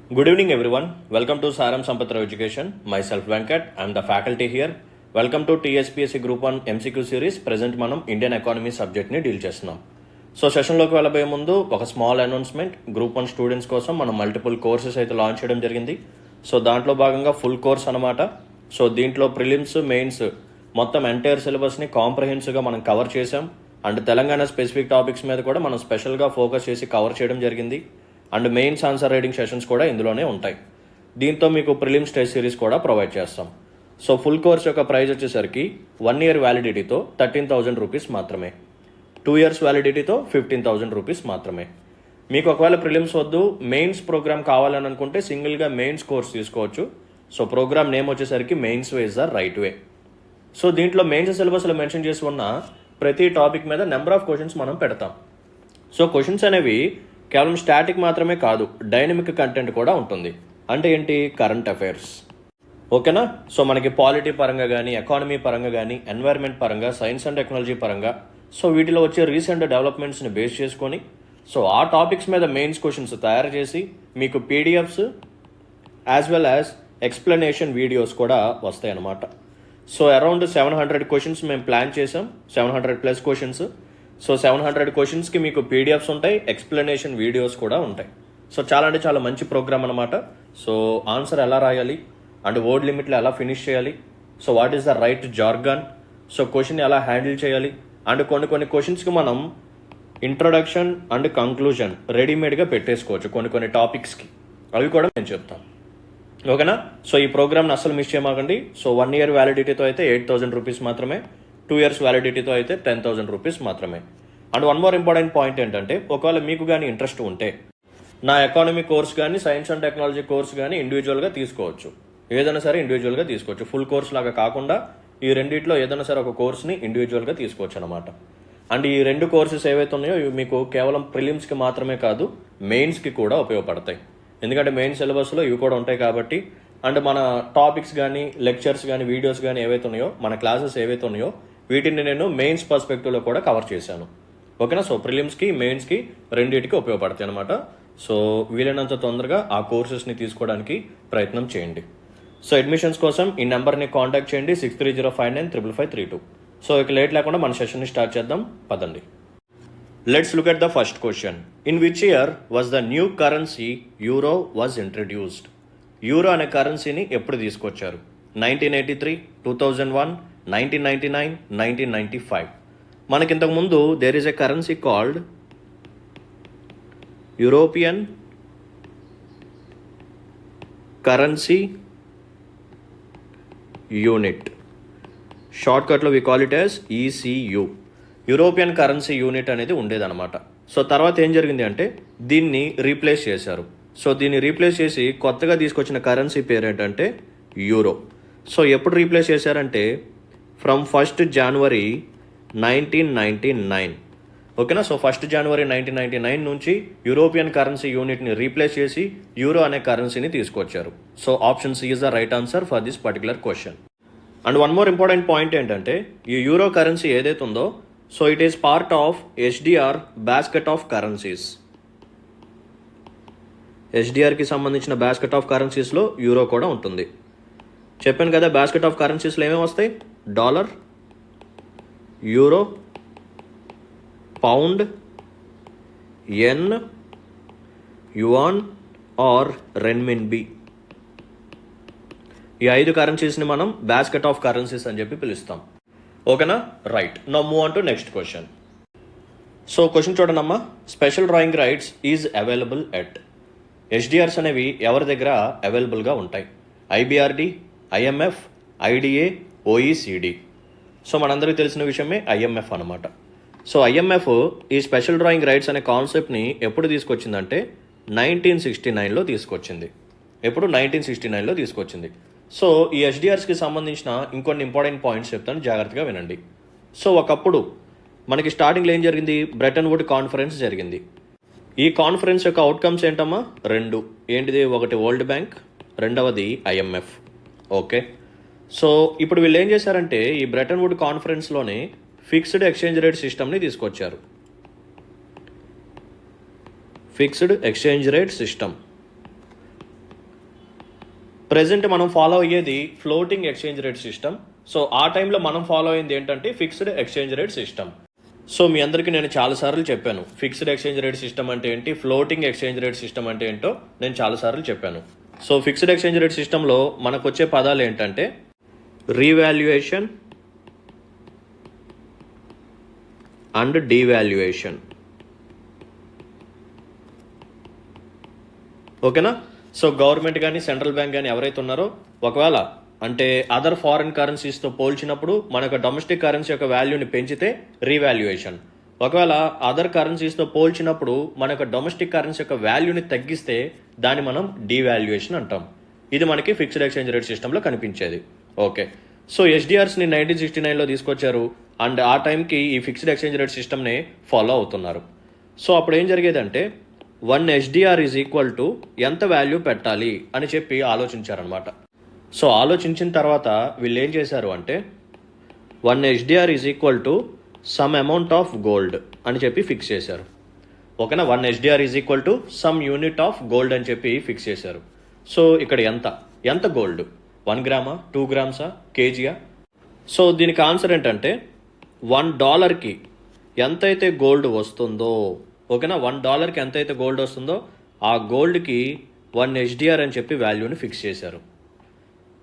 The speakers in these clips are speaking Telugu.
Good evening, everyone. Welcome to Saram Sampatra Education. Myself Venkat. I am the faculty here. Welcome to TSPSC Group 1 MCQ series. Present మనం ఇండియన్ ఎకానమీ సబ్జెక్ట్ని డీల్ చేస్తున్నాం. సో సెషన్లోకి వెళ్ళబోయే ముందు ఒక స్మాల్ అనౌన్స్మెంట్. గ్రూప్ 1 స్టూడెంట్స్ కోసం మనం మల్టిపుల్ కోర్సెస్ అయితే లాంచ్ చేయడం జరిగింది. సో దాంట్లో భాగంగా ఫుల్ కోర్స్ అనమాట. సో దీంట్లో ప్రిలిమ్స్, మెయిన్స్ మొత్తం ఎంటైర్ సిలబస్ని కాంప్రహెన్సివ్గా మనం కవర్ చేసాం. అండ్ తెలంగాణ స్పెసిఫిక్ టాపిక్స్ మీద కూడా మనం స్పెషల్గా ఫోకస్ చేసి కవర్ చేయడం జరిగింది. And mains answer writing sessions కూడా ఇందులోనే ఉంటాయి. దీంతో మీకు ప్రిలిమ్స్ టెస్ట్ సిరీస్ కూడా ప్రొవైడ్ చేస్తాం. సో ఫుల్ కోర్స్ యొక్క ప్రైస్ వచ్చేసరికి 1 year వ్యాలిడిటీతో 13,000 రూపీస్ మాత్రమే, 2 years వ్యాలిడిటీతో 15,000 రూపీస్ మాత్రమే. మీకు ఒకవేళ ప్రిలిమ్స్ వద్దు, మెయిన్స్ ప్రోగ్రామ్ కావాలని అనుకుంటే సింగిల్గా మెయిన్స్ కోర్స్ తీసుకోవచ్చు. సో ప్రోగ్రామ్ నేమ్ వచ్చేసరికి mains way is the right way. So దీంట్లో మెయిన్స్ సిలబస్లో మెన్షన్ చేసి ఉన్న ప్రతి టాపిక్ మీద నెంబర్ ఆఫ్ క్వశ్చన్స్ మనం పెడతాం. సో క్వశ్చన్స్ అనేవి కేవలం స్టాటిక్ మాత్రమే కాదు, డైనమిక్ కంటెంట్ కూడా ఉంటుంది. అంటే ఏంటి? Current affairs. ఓకేనా? సో మనకి పాలిటీ పరంగా కానీ, ఎకానమీ పరంగా కానీ, ఎన్వైర్న్మెంట్ పరంగా, సైన్స్ అండ్ టెక్నాలజీ పరంగా, సో వీటిలో వచ్చే రీసెంట్ డెవలప్మెంట్స్ని బేస్ చేసుకొని సో ఆ టాపిక్స్ మీద మెయిన్స్ క్వశ్చన్స్ తయారు చేసి మీకు PDFs as well as explanation videos కూడా వస్తాయి అన్నమాట. సో అరౌండ్ 700 క్వశ్చన్స్ మేము ప్లాన్ చేసాం, 700+ క్వశ్చన్స్. సో 700 క్వశ్చన్స్కి మీకు పీడిఎఫ్స్ ఉంటాయి, ఎక్స్ప్లెనేషన్ వీడియోస్ కూడా ఉంటాయి. సో చాలా అంటే చాలా మంచి ప్రోగ్రామ్ అనమాట. సో ఆన్సర్ ఎలా రాయాలి అండ్ వర్డ్ లిమిట్లో ఎలా ఫినిష్ చేయాలి, so what is the right jargon, so question ఎలా హ్యాండిల్ చేయాలి, అండ్ కొన్ని క్వశ్చన్స్కి మనం ఇంట్రొడక్షన్ అండ్ కంక్లూజన్ రెడీమేడ్గా పెట్టేసుకోవచ్చు కొన్ని టాపిక్స్కి. అవి కూడా నేను చెప్తాను. ఓకేనా? సో ఈ ప్రోగ్రామ్ని అస్సలు మిస్ చేయమాకండి. సో 1 year వ్యాలిడిటీతో అయితే 8,000 రూపీస్ మాత్రమే, 2 years వ్యాలిడిటీతో అయితే 10,000 రూపీస్ మాత్రమే. And one more important point ఏంటంటే, ఒకవేళ మీకు కానీ ఇంట్రెస్ట్ ఉంటే నా ఎకానమీ కోర్స్ కానీ, సైన్స్ అండ్ టెక్నాలజీ కోర్స్ కానీ ఇండివిజువల్గా తీసుకోవచ్చు. ఏదైనా సరే ఇండివిజువల్గా తీసుకోవచ్చు. ఫుల్ కోర్స్ లాగా కాకుండా ఈ రెండిట్లో ఏదైనా సరే ఒక కోర్స్ని ఇండివిజువల్గా తీసుకోవచ్చు అనమాట. అండ్ ఈ 2 కోర్సెస్ ఏవైతే ఉన్నాయో ఇవి మీకు కేవలం ప్రిలిమ్స్కి మాత్రమే కాదు, మెయిన్స్కి కూడా ఉపయోగపడతాయి. ఎందుకంటే మెయిన్ సిలబస్లో ఇవి కూడా ఉంటాయి కాబట్టి. అండ్ మన టాపిక్స్ కానీ, లెక్చర్స్ కానీ, వీడియోస్ కానీ ఏవైతే ఉన్నాయో, మన క్లాసెస్ ఏవైతే ఉన్నాయో వీటిని నేను మెయిన్స్ పర్స్పెక్టివ్లో కూడా కవర్ చేశాను. ఓకేనా? సో ప్రిలిమ్స్కి, మెయిన్స్కి రెండింటికి ఉపయోగపడతాయి అనమాట. సో వీలైనంత తొందరగా ఆ కోర్సెస్ని తీసుకోవడానికి ప్రయత్నం చేయండి. సో అడ్మిషన్స్ కోసం ఈ నెంబర్ని కాంటాక్ట్ చేయండి, 6305955532. సో ఇక లేట్ లేకుండా మన సెషన్ని స్టార్ట్ చేద్దాం, పదండి. Let's look at the first question. In which year was the new currency euro was introduced? Euro అనే కరెన్సీని ఎప్పుడు తీసుకొచ్చారు? 1983, 2001, 1999, 1995. మనకి ఇంతకుముందు there is a currency called European currency unit. షార్ట్కట్లో we call it as ECU. European currency unit అనేది ఉండేదన్నమాట. సో తర్వాత ఏం జరిగింది అంటే దీన్ని రీప్లేస్ చేశారు. సో దీన్ని రీప్లేస్ చేసి కొత్తగా తీసుకొచ్చిన కరెన్సీ పేరు ఏంటంటే యూరో. సో ఎప్పుడు రీప్లేస్ చేశారంటే ఫ్రమ్ 1st January 1999. ఓకేనా? సో 1st January 1999 నుంచి యూరోపియన్ కరెన్సీ యూనిట్ని రీప్లేస్ చేసి యూరో అనే కరెన్సీని తీసుకొచ్చారు. So option C is the right answer for this particular question. And one more important point ఏంటంటే ఈ యూరో కరెన్సీ ఏదైతే ఉందో so it is part of SDR basket of currencies. ఎస్డిఆర్కి సంబంధించిన బాస్కెట్ ఆఫ్ కరెన్సీస్లో యూరో కూడా ఉంటుంది. చెప్పాను కదా, బాస్కెట్ ఆఫ్ కరెన్సీస్లో ఏమేమి వస్తాయి? Dollar, euro, pound, yen, yuan or renminbi. ఈ 5 కరెన్సీస్ని మనం బాస్కెట్ ఆఫ్ కరెన్సీస్ అని చెప్పి పిలుస్తాం. ఓకేనా? Right. Now move on to next question. So question చూడండమ్మా. Special drawing rights is available at? SDRs అనేవి ఎవరి దగ్గర అవైలబుల్గా ఉంటాయి? IBRD, IMF, IDA, OECD. So మనందరికీ తెలిసిన విషయమే ఐఎంఎఫ్ అనమాట. సో ఐఎంఎఫ్ ఈ స్పెషల్ డ్రాయింగ్ రైట్స్ అనే కాన్సెప్ట్ని ఎప్పుడు తీసుకొచ్చిందంటే 1969లో తీసుకొచ్చింది. ఎప్పుడు? 1969లో తీసుకొచ్చింది. సో ఈ ఎస్డిఆర్స్కి సంబంధించిన ఇంకొన్ని ఇంపార్టెంట్ పాయింట్స్ చెప్తాను, జాగ్రత్తగా వినండి. సో ఒకప్పుడు మనకి స్టార్టింగ్లో ఏం జరిగింది? బ్రెటన్ వుడ్ కాన్ఫరెన్స్ జరిగింది. ఈ కాన్ఫరెన్స్ యొక్క అవుట్కమ్స్ ఏంటమ్మా? 2. ఏంటిది? ఒకటి వరల్డ్ బ్యాంక్, రెండవది ఐఎంఎఫ్. ఓకే. సో ఇప్పుడు వీళ్ళు ఏం చేశారంటే ఈ బ్రెటన్ వుడ్ కాన్ఫరెన్స్లోనే ఫిక్స్డ్ ఎక్స్చేంజ్ రేట్ సిస్టమ్ని తీసుకొచ్చారు. Fixed exchange rate system. Present మనం ఫాలో అయ్యేది floating exchange rate system. So ఆ టైంలో మనం ఫాలో అయింది ఏంటంటే fixed exchange rate system. So మీ అందరికీ నేను చాలాసార్లు చెప్పాను ఫిక్స్డ్ ఎక్స్చేంజ్ రేట్ సిస్టమ్ అంటే ఏంటి, ఫ్లోటింగ్ ఎక్స్చేంజ్ రేట్ సిస్టమ్ అంటే ఏంటో నేను చాలాసార్లు చెప్పాను. సో ఫిక్స్డ్ ఎక్స్చేంజ్ రేట్ సిస్టంలో మనకు వచ్చే పదాలు ఏంటంటే రీవాల్యుయేషన్ అండ్ డీవాల్యుయేషన్. ఓకేనా? సో గవర్నమెంట్ కానీ సెంట్రల్ బ్యాంక్ కానీ ఎవరైతే ఉన్నారో ఒకవేళ అంటే అదర్ ఫారిన్ కరెన్సీస్తో పోల్చినప్పుడు మనకు డొమెస్టిక్ కరెన్సీ యొక్క వాల్యూని పెంచితే రీవాల్యుయేషన్, ఒకవేళ అదర్ కరెన్సీస్తో పోల్చినప్పుడు మనకు డొమెస్టిక్ కరెన్సీ యొక్క వాల్యూని తగ్గిస్తే దాన్ని మనం డీవాల్యుయేషన్ అంటాం. ఇది మనకి ఫిక్స్డ్ ఎక్స్చేంజ్ రేట్ సిస్టంలో కనిపించేది. ఓకే, సో ఎస్డిఆర్స్ని 1969లో తీసుకొచ్చారు అండ్ ఆ టైంకి ఈ ఫిక్స్డ్ ఎక్స్చేంజ్ రేట్ సిస్టమ్ని ఫాలో అవుతున్నారు. సో అప్పుడు ఏం జరిగేదంటే 1 SDR ఈజ్ ఈక్వల్ టు ఎంత వాల్యూ పెట్టాలి అని చెప్పి ఆలోచించారనమాట. సో ఆలోచించిన తర్వాత వీళ్ళు ఏం చేశారు అంటే 1 SDR is equal to some amount of gold అని చెప్పి ఫిక్స్ చేశారు. ఓకేనా? 1 SDR is equal to some unit of gold అని చెప్పి ఫిక్స్ చేశారు. సో ఇక్కడ ఎంత గోల్డ్, 1 గ్రామా, 2 గ్రామ్సా, కేజీయా? సో దీనికి ఆన్సర్ ఏంటంటే $1కి ఎంతైతే గోల్డ్ వస్తుందో, ఓకేనా, $1కి ఎంతైతే గోల్డ్ వస్తుందో ఆ గోల్డ్కి 1 SDR అని చెప్పి వాల్యూని ఫిక్స్ చేశారు.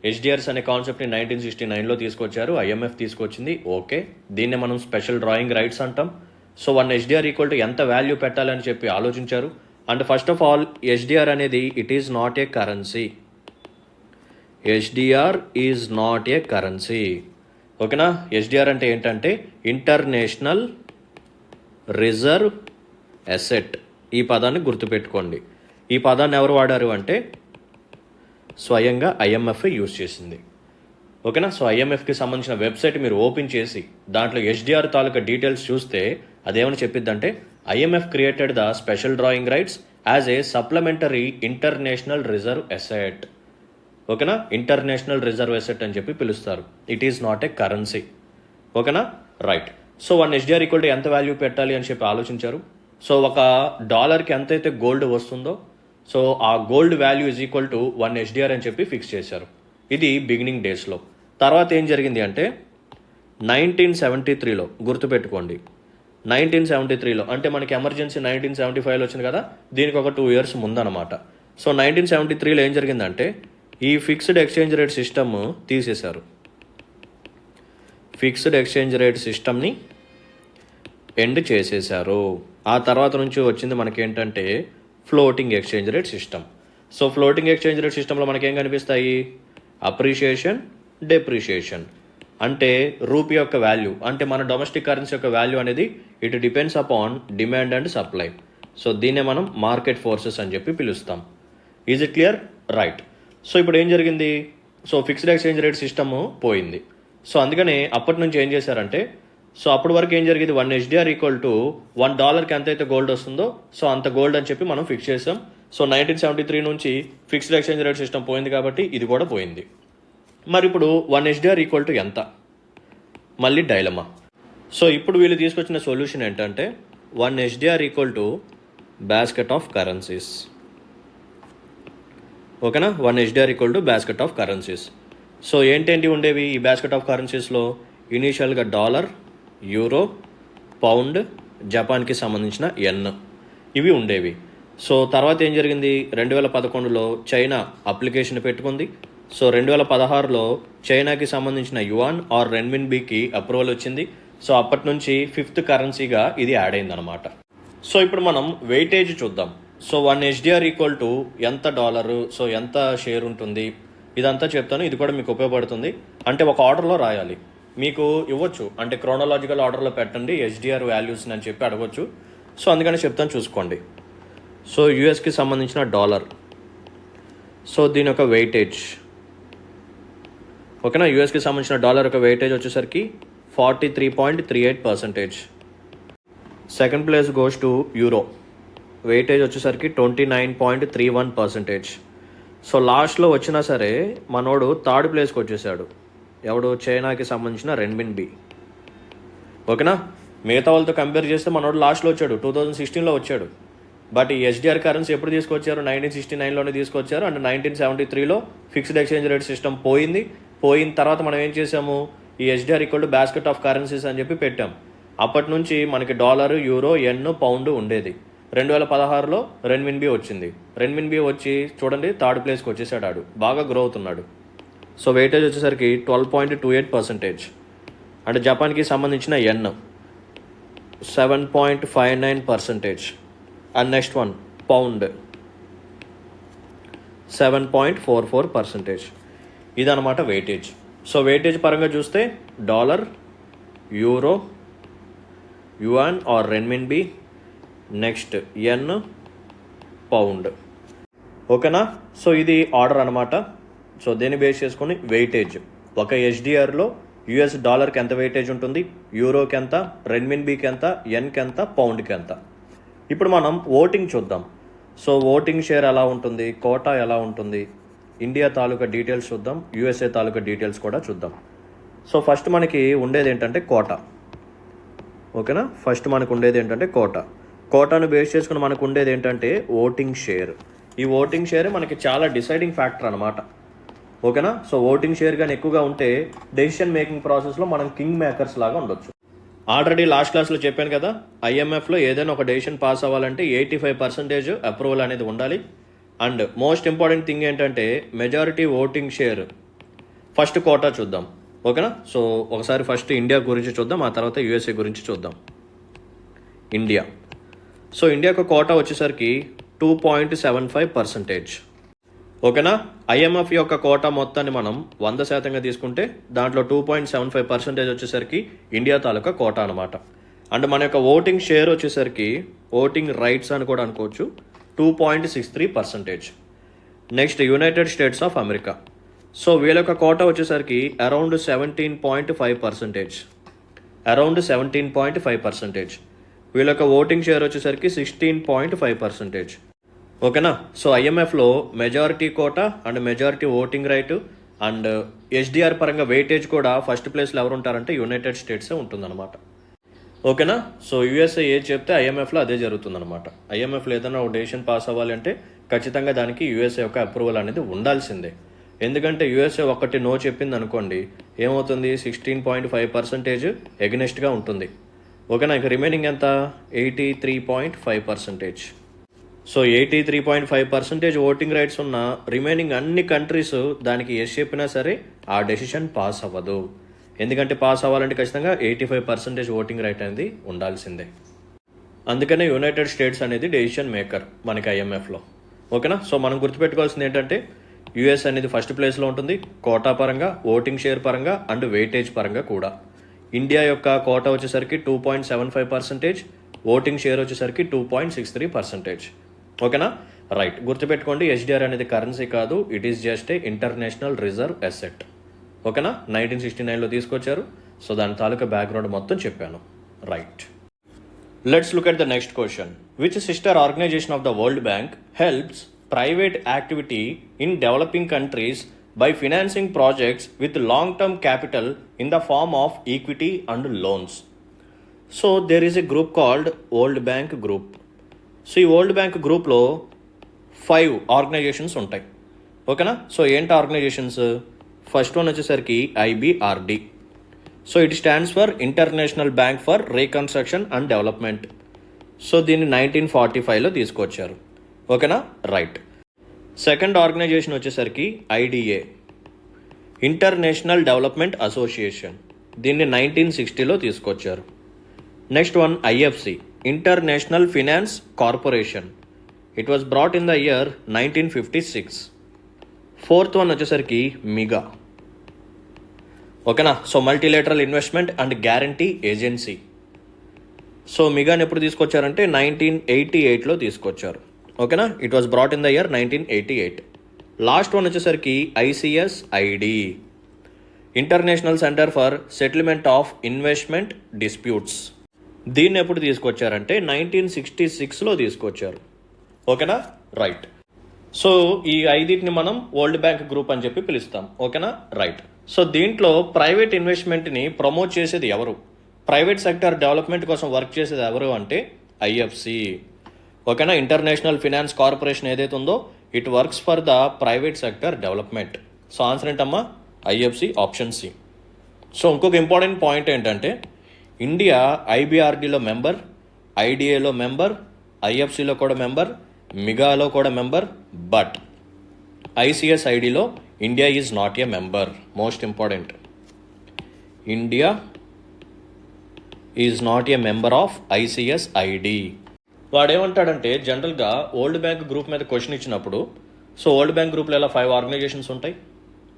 ఎస్డిఆర్స్ అనే కాన్సెప్ట్ని 1969లో తీసుకొచ్చారు, ఐఎంఎఫ్ తీసుకొచ్చింది. ఓకే, దీన్ని మనం స్పెషల్ డ్రాయింగ్ రైట్స్ అంటాం. సో 1 SDR ఈక్వల్ టు ఎంత వాల్యూ పెట్టాలని చెప్పి ఆలోచించారు. And first of all SDR అనేది it is not a currency. SDR is not a currency. ఓకేనా? ఎస్డిఆర్ అంటే ఏంటంటే ఇంటర్నేషనల్ రిజర్వ్ అసెట్. ఈ పదాన్ని గుర్తుపెట్టుకోండి. ఈ పదాన్ని ఎవరు వాడారు అంటే స్వయంగా ఐఎంఎఫ్ యూజ్ చేసింది. ఓకేనా? సో ఐఎంఎఫ్కి సంబంధించిన వెబ్సైట్ మీరు ఓపెన్ చేసి దాంట్లో ఎస్డిఆర్ తాలూకా డీటెయిల్స్ చూస్తే అదేమని చెప్పిద్దంటే IMF created the special drawing rights as a supplementary international reserve asset. ఓకేనా? ఇంటర్నేషనల్ రిజర్వ్ అసెట్ అని చెప్పి పిలుస్తారు. It is not a currency. ఓకేనా? Right. So 1 SDR equal to ఎంత వాల్యూ పెట్టాలి అని చెప్పి ఆలోచించారు. సో $1కి ఎంతైతే గోల్డ్ వస్తుందో సో ఆ gold value is equal to 1 SDR అని చెప్పి ఫిక్స్ చేశారు. ఇది బిగినింగ్ డేస్లో. తర్వాత ఏం జరిగింది అంటే 1973లో గుర్తుపెట్టుకోండి, 1973లో అంటే మనకి ఎమర్జెన్సీ 1975లో వచ్చింది కదా, దీనికి ఒక 2 years ముందనమాట. సో 1973లో ఏం జరిగిందంటే ఈ ఫిక్స్డ్ ఎక్స్చేంజ్ రేట్ సిస్టమ్ తీసేశారు. ఫిక్స్డ్ ఎక్స్చేంజ్ రేట్ సిస్టమ్ని ఎండ్ చేసేశారు. ఆ తర్వాత నుంచి వచ్చింది మనకేంటంటే floating exchange rate system. So floating exchange rate సిస్టంలో మనకేం కనిపిస్తాయి? Appreciation, depreciation. అంటే రూపీ యొక్క వాల్యూ అంటే మన డొమెస్టిక్ కరెన్సీ యొక్క వాల్యూ అనేది it depends upon demand and supply. So దీన్నే మనం మార్కెట్ ఫోర్సెస్ అని చెప్పి పిలుస్తాం. Is it clear? Right. So ఇప్పుడు ఏం జరిగింది? So fixed exchange rate system పోయింది. సో అందుకనే అప్పటి నుంచి ఏం చేశారంటే సో అప్పటి వరకు ఏం జరిగింది, 1 SDR ఈక్వల్ టు $1కి ఎంతైతే గోల్డ్ వస్తుందో సో అంత గోల్డ్ అని చెప్పి మనం ఫిక్స్ చేసాం. సో 1973 నుంచి ఫిక్స్డ్ ఎక్స్చేంజ్ రేట్ సిస్టమ్ పోయింది కాబట్టి ఇది కూడా పోయింది. మరి ఇప్పుడు 1 SDR ఈక్వల్ టు ఎంత? మళ్ళీ డైలమా. సో ఇప్పుడు వీళ్ళు తీసుకొచ్చిన సొల్యూషన్ ఏంటంటే 1 SDR equal to basket of currencies. ఓకేనా? 1 SDR equal to basket of currencies. So ఏంటేంటి ఉండేవి ఈ బాస్కెట్ ఆఫ్ కరెన్సీస్లో? ఇనీషియల్గా డాలర్, యూరో, పౌండ్, జపాన్కి సంబంధించిన యెన్ ఇవి ఉండేవి. సో తర్వాత ఏం జరిగింది, 2011లో చైనా అప్లికేషన్ పెట్టుకుంది. సో 2016లో చైనాకి సంబంధించిన యువాన్ ఆర్ రెన్మిన్బీకి అప్రూవల్ వచ్చింది. సో అప్పటి నుంచి 5th కరెన్సీగా ఇది యాడ్ అయిందనమాట. సో ఇప్పుడు మనం వెయిటేజ్ చూద్దాం. సో 1 SDR ఈక్వల్ టు ఎంత డాలరు, సో ఎంత షేర్ ఉంటుంది ఇదంతా చెప్తాను. ఇది కూడా మీకు ఉపయోగపడుతుంది. అంటే ఒక ఆర్డర్లో రాయాలి, మీకు ఇవ్వచ్చు అంటే క్రోనలాజికల్ ఆర్డర్లో పెట్టండి ఎస్డిఆర్ వాల్యూస్ని అని చెప్పి అడగవచ్చు. సో అందుకని చెప్తాను, చూసుకోండి. సో యూఎస్కి సంబంధించిన డాలర్, సో దీని యొక్క వెయిటేజ్, ఓకేనా, యూఎస్కి సంబంధించిన డాలర్ యొక్క వెయిటేజ్ వచ్చేసరికి 43.38%. Second place goes to euro, weightage వచ్చేసరికి 29.31%. సో లాస్ట్లో వచ్చినా సరే మనోడు థర్డ్ ప్లేస్కి వచ్చేసాడు. ఎవడు? చైనాకి సంబంధించిన రెన్మిన్బీ. ఓకేనా? మిగతా వాళ్ళతో కంపేర్ చేస్తే మనోడు లాస్ట్లో వచ్చాడు, 2016లో వచ్చాడు. బట్ ఈ ఎస్డిఆర్ కరెన్సీ ఎప్పుడు తీసుకొచ్చారు? 1969లోనే తీసుకొచ్చారు. అండ్ 1973లో ఫిక్స్డ్ ఎక్స్చేంజ్ రేట్ సిస్టమ్ పోయిన తర్వాత మనం ఏం చేసాము, ఈ SDR equal to basket of currencies అని చెప్పి పెట్టాం. అప్పటి నుంచి మనకి డాలరు, యూరో, యెన్, పౌండ్ ఉండేది. 2016లో రెన్మిన్బీ వచ్చింది. రెన్మిన్బీ వచ్చి చూడండి థర్డ్ ప్లేస్కి వచ్చేసాడు. ఆడు బాగా గ్రో అవుతున్నాడు. సో వెయిటేజ్ వచ్చేసరికి 12.28%. అండ్ జపాన్కి సంబంధించిన yen 7.59%. And next one pound 7.44%. ఇదన్నమాట వెయిటేజ్. సో వెయిటేజ్ పరంగా చూస్తే dollar, euro, yuan or renminbi, next yen, pound. ఓకేనా? సో ఇది ఆర్డర్ అనమాట. సో దేన్ని బేస్ చేసుకొని వెయిటేజ్, ఒక ఎస్డిఆర్లో యుఎస్ డాలర్కి ఎంత వెయిటేజ్ ఉంటుంది, యూరోకి ఎంత, రెన్మిన్బీకి ఎంత, యెన్కి ఎంత, పౌండ్కి ఎంత. ఇప్పుడు మనం ఓటింగ్ చూద్దాం. సో ఓటింగ్ షేర్ ఎలా ఉంటుంది, కోటా ఎలా ఉంటుంది, ఇండియా తాలూకా డీటెయిల్స్ చూద్దాం, యూఎస్ఏ తాలూకా డీటెయిల్స్ కూడా చూద్దాం. సో ఫస్ట్ మనకి ఉండేది ఏంటంటే కోటా. ఓకేనా? ఫస్ట్ మనకు ఉండేది ఏంటంటే కోటాను బేస్ చేసుకుని మనకు ఉండేది ఏంటంటే ఓటింగ్ షేర్. ఈ ఓటింగ్ షేర్ మనకి చాలా డిసైడింగ్ ఫ్యాక్టర్ అనమాట. ఓకేనా? సో ఓటింగ్ షేర్ కానీ ఎక్కువగా ఉంటే డెసిషన్ మేకింగ్ ప్రాసెస్లో మనం కింగ్ మేకర్స్ లాగా ఉండొచ్చు. ఆల్రెడీ లాస్ట్ క్లాస్లో చెప్పాను కదా, ఐఎంఎఫ్లో ఏదైనా ఒక డెసిషన్ పాస్ అవ్వాలంటే 85% అప్రూవల్ అనేది ఉండాలి. అండ్ మోస్ట్ ఇంపార్టెంట్ థింగ్ ఏంటంటే majority voting share. First quota చూద్దాం. ఓకేనా? సో ఒకసారి ఫస్ట్ ఇండియా గురించి చూద్దాం, ఆ తర్వాత యూఎస్ఏ గురించి చూద్దాం. ఇండియా. సో ఇండియాకు కోటా వచ్చేసరికి 2.75%. ఓకేనా? ఐఎంఎఫ్ యొక్క కోటా మొత్తాన్ని మనం 100% తీసుకుంటే దాంట్లో 2.75% వచ్చేసరికి ఇండియా తాలూకా కోటా అనమాట. అండ్ మన యొక్క ఓటింగ్ షేర్ వచ్చేసరికి ఓటింగ్ రైట్స్ అని కూడా అనుకోవచ్చు, 2.63%. Next United states of America. So వీళ్ళ యొక్క కోటా వచ్చేసరికి అరౌండ్ 17.5%. వీళ్ళ యొక్క ఓటింగ్ షేర్ వచ్చేసరికి 16.5%. ఓకేనా? సో ఐఎంఎఫ్లో majority quota and majority voting right and SDR పరంగా వెయిటేజ్ కూడా ఫస్ట్ ప్లేస్లో ఎవరు ఉంటారంటే యునైటెడ్ స్టేట్సే ఉంటుందన్నమాట. ఓకేనా? సో యూఎస్ఏ ఏది చెప్తే ఐఎంఎఫ్లో అదే జరుగుతుందన్నమాట. ఐఎంఎఫ్లో ఏదైనా ఒక డెసిషన్ పాస్ అవ్వాలి అంటే ఖచ్చితంగా దానికి యూఎస్ఏ యొక్క అప్రూవల్ అనేది ఉండాల్సిందే. ఎందుకంటే యూఎస్ఏ ఒకటి నో చెప్పింది అనుకోండి, ఏమవుతుంది, 16.5% ఎగనెస్ట్గా ఉంటుంది. ఓకేనా? ఇక రిమైనింగ్ ఎంత, 83.5%. సో 83.5% ఓటింగ్ రైట్స్ ఉన్న రిమైనింగ్ అన్ని కంట్రీస్ దానికి ఎస్ చెప్పినా సరే ఆ డెసిషన్ పాస్ అవ్వదు. ఎందుకంటే పాస్ అవ్వాలంటే ఖచ్చితంగా 85% ఓటింగ్ రైట్ అనేది ఉండాల్సిందే. అందుకనే యునైటెడ్ స్టేట్స్ అనేది డెసిషన్ మేకర్ మనకి ఐఎంఎఫ్లో. ఓకేనా? సో మనం గుర్తుపెట్టుకోవాల్సింది ఏంటంటే యూఎస్ అనేది ఫస్ట్ ప్లేస్లో ఉంటుంది కోటా పరంగా, ఓటింగ్ షేర్ పరంగా అండ్ వెయిటేజ్ పరంగా కూడా. ఇండియా యొక్క కోటా వచ్చేసరికి 2.75%, ఓటింగ్ షేర్ వచ్చేసరికి 2.63%. ఓకేనా? రైట్. గుర్తుపెట్టుకోండి, ఎస్డిఆర్ అనేది కరెన్సీ కాదు, it is just a international reserve asset. ఓకేనా? 1969లో తీసుకొచ్చారు. సో దాని తాలూకా బ్యాక్గ్రౌండ్ మొత్తం చెప్పాను. Right. Let's look at the next question. Which sister organisation of the World Bank helps private activity in developing countries by financing projects with long-term capital in the form of equity and loans? So there is a group called World Bank Group. So ఈ World Bank Group లో 5 ఆర్గనైజేషన్స్ ఉంటాయి. ఓకేనా? సో ఏంటి ఆర్గనైజేషన్స్? ఫస్ట్ వన్ వచ్చేసరికి IBRD. So it stands for international bank for reconstruction and development. So దీన్ని 1945లో తీసుకొచ్చారు. ఓకేనా? రైట్. సెకండ్ ఆర్గనైజేషన్ వచ్చేసరికి ఐడిఏ, ఇంటర్నేషనల్ డెవలప్మెంట్ అసోసియేషన్. దీన్ని 1960లో తీసుకొచ్చారు. Next one IFC, international finance corporation. It was brought in the year 1956. Fourth one వచ్చేసరికి మిగా. ఓకేనా? So multilateral investment and guarantee agency. So మిగాని ఎప్పుడు తీసుకొచ్చారంటే 1988లో తీసుకొచ్చారు. ఓకేనా? It was brought in the year 1988. Last one వచ్చేసరికి ICSID, international centre for settlement of investment disputes. దీన్ని ఎప్పుడు తీసుకొచ్చారంటే 1966లో తీసుకొచ్చారు. ఓకేనా? రైట్. సో ఈ ఐదింటిని మనం వరల్డ్ బ్యాంక్ గ్రూప్ అని చెప్పి పిలుస్తాం. ఓకేనా? రైట్. సో దీంట్లో ప్రైవేట్ ఇన్వెస్ట్మెంట్ని ప్రమోట్ చేసేది ఎవరు, ప్రైవేట్ సెక్టర్ డెవలప్మెంట్ కోసం వర్క్ చేసేది ఎవరు అంటే ఐఎఫ్సి. ఓకేనా. ఇంటర్నేషనల్ ఫినాన్స్ కార్పొరేషన్ ఏదైతే ఉందో it works for the private sector development. So answer ఏంటమ్మా? IFC, option C. సో ఇంకొక ఇంపార్టెంట్ పాయింట్ ఏంటంటే ఇండియా ఐబిఆర్డిలో మెంబర్, ఐడిఏలో మెంబర్, ఐఎఫ్సిలో కూడా మెంబర్, మిగాలో కూడా మెంబర్, బట్ ఐసిఎస్ఐడిలో India is not a member. Most important, India is not a member of ICSID. వాడేమంటాడంటే జనరల్గా వరల్డ్ బ్యాంక్ గ్రూప్ మీద క్వశ్చన్ ఇచ్చినప్పుడు, సో వరల్డ్ బ్యాంక్ గ్రూప్లో ఇలా 5 ఆర్గనైజేషన్స్ ఉంటాయి,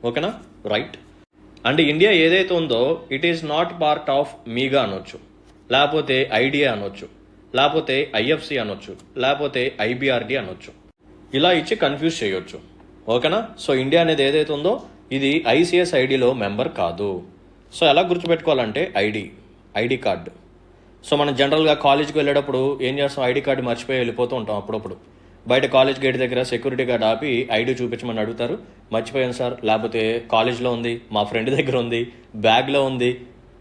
ఓకేనా, రైట్. అండ్ ఇండియా ఏదైతే ఉందో it is not part of MIGA అనొచ్చు, లేకపోతే ఐడియా అనొచ్చు, లేకపోతే ఐఎఫ్సి అనొచ్చు, లేకపోతే ఐబిఆర్డి అనొచ్చు. ఇలా ఇచ్చి కన్ఫ్యూజ్ చేయొచ్చు, ఓకేనా. సో ఇండియా అనేది ఏదైతే ఉందో ఇది ఐసిఎస్ఐడిలో మెంబర్ కాదు. సో ఎలా గుర్తుపెట్టుకోవాలంటే ఐడి కార్డు. సో మనం జనరల్గా కాలేజ్కి వెళ్ళేటప్పుడు ఏం చేస్తాం, ఐడి కార్డు మర్చిపోయి వెళ్ళిపోతూ ఉంటాం. అప్పుడప్పుడు బయట కాలేజ్ గేట్ దగ్గర సెక్యూరిటీ గార్డ్ ఆపి ఐడి చూపించమని అడుగుతారు. మర్చిపోయాను సార్, లేకపోతే కాలేజ్లో ఉంది, మా ఫ్రెండ్ దగ్గర ఉంది, బ్యాగ్లో ఉంది,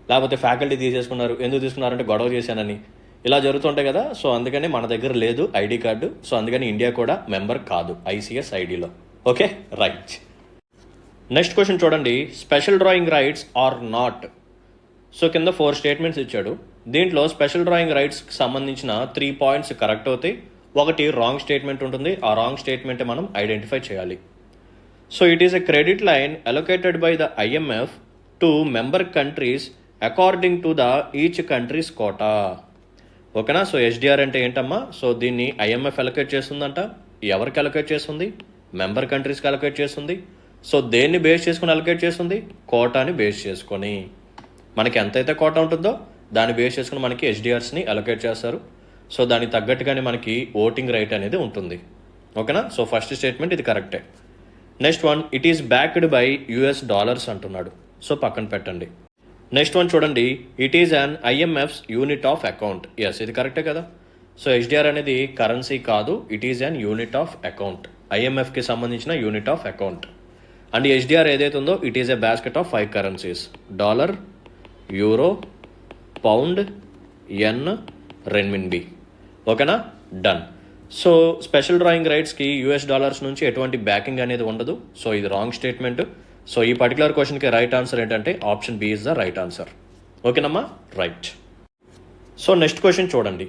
లేకపోతే ఫ్యాకల్టీ తీసేసుకున్నారు, ఎందుకు తీసుకున్నారంటే గొడవ చేశానని, ఇలా జరుగుతుంటాయి కదా. సో అందుకని మన దగ్గర లేదు ఐడి కార్డు. సో అందుకని ఇండియా కూడా మెంబర్ కాదు ఐసిఎస్ఐడిలో. Okay, right. నెక్స్ట్ క్వశ్చన్ చూడండి. Special drawing rights are not. So కింద 4 స్టేట్మెంట్స్ ఇచ్చాడు. దీంట్లో స్పెషల్ డ్రాయింగ్ రైట్స్కి సంబంధించిన 3 పాయింట్స్ కరెక్ట్ అవుతాయి, ఒకటి రాంగ్ స్టేట్మెంట్ ఉంటుంది. ఆ రాంగ్ స్టేట్మెంట్ మనం ఐడెంటిఫై చేయాలి. So it is a credit line allocated by the IMF to member countries according to the each countries quota. ఓకేనా. సో ఎస్డిఆర్ అంటే ఏంటమ్మా? సో దీన్ని ఐఎంఎఫ్ అలొకేట్ చేస్తుందంట. ఎవరికి అలొకేట్ చేస్తుంది? మెంబర్ కంట్రీస్కి అలొకేట్ చేస్తుంది. సో దేన్ని బేస్ చేసుకుని అలొకేట్ చేస్తుంది? కోటాని బేస్ చేసుకొని. మనకి ఎంతైతే కోటా ఉంటుందో దాన్ని బేస్ చేసుకుని మనకి ఎస్డిఆర్స్ని అలొకేట్ చేస్తారు. సో దానికి తగ్గట్టుగానే మనకి ఓటింగ్ రైట్ అనేది ఉంటుంది, ఓకేనా. సో ఫస్ట్ స్టేట్మెంట్ ఇది కరెక్టే. Next one, it is backed by US dollars అంటున్నాడు. సో పక్కన పెట్టండి. నెక్స్ట్ వన్ చూడండి, it is an IMF's unit of account. Yes, ఇది కరెక్టే కదా. సో ఎస్డిఆర్ అనేది కరెన్సీ కాదు, it is an unit of account, ఐఎంఎఫ్కి సంబంధించిన unit of account. And SDR ఏదైతే ఉందో it is a basket of 5 currencies, dollar, euro, pound, yen, renminbi. ఓకేనా, డన్. సో స్పెషల్ డ్రాయింగ్ రైట్స్కి యూఎస్ డాలర్స్ నుంచి ఎటువంటి బ్యాకింగ్ అనేది ఉండదు. సో ఇది రాంగ్ స్టేట్మెంట్. సో ఈ పర్టికులర్ క్వశ్చన్కి రైట్ ఆన్సర్ ఏంటంటే option B is the right answer. ఓకేనమ్మా, రైట్. సో నెక్స్ట్ క్వశ్చన్ చూడండి.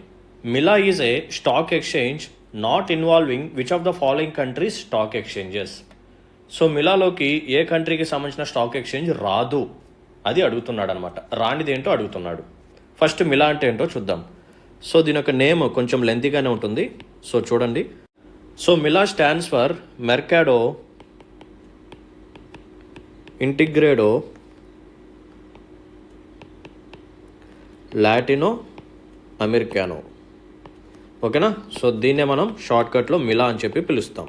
MILA is a stock exchange not involving which of the following countries stock exchanges. So మిలాలోకి ఏ కంట్రీకి సంబంధించిన స్టాక్ ఎక్స్చేంజ్ రాదు అది అడుగుతున్నాడు అనమాట. రానిది ఏంటో అడుగుతున్నాడు. ఫస్ట్ మిలా అంటే ఏంటో చూద్దాం. సో దీని యొక్క నేమ్ కొంచెం లెంతీగానే ఉంటుంది. సో చూడండి. So MILA stands for Mercado Integrado Latino Americano. ఓకేనా. సో దీన్నే మనం షార్ట్కట్లో మిలా అని చెప్పి పిలుస్తాం.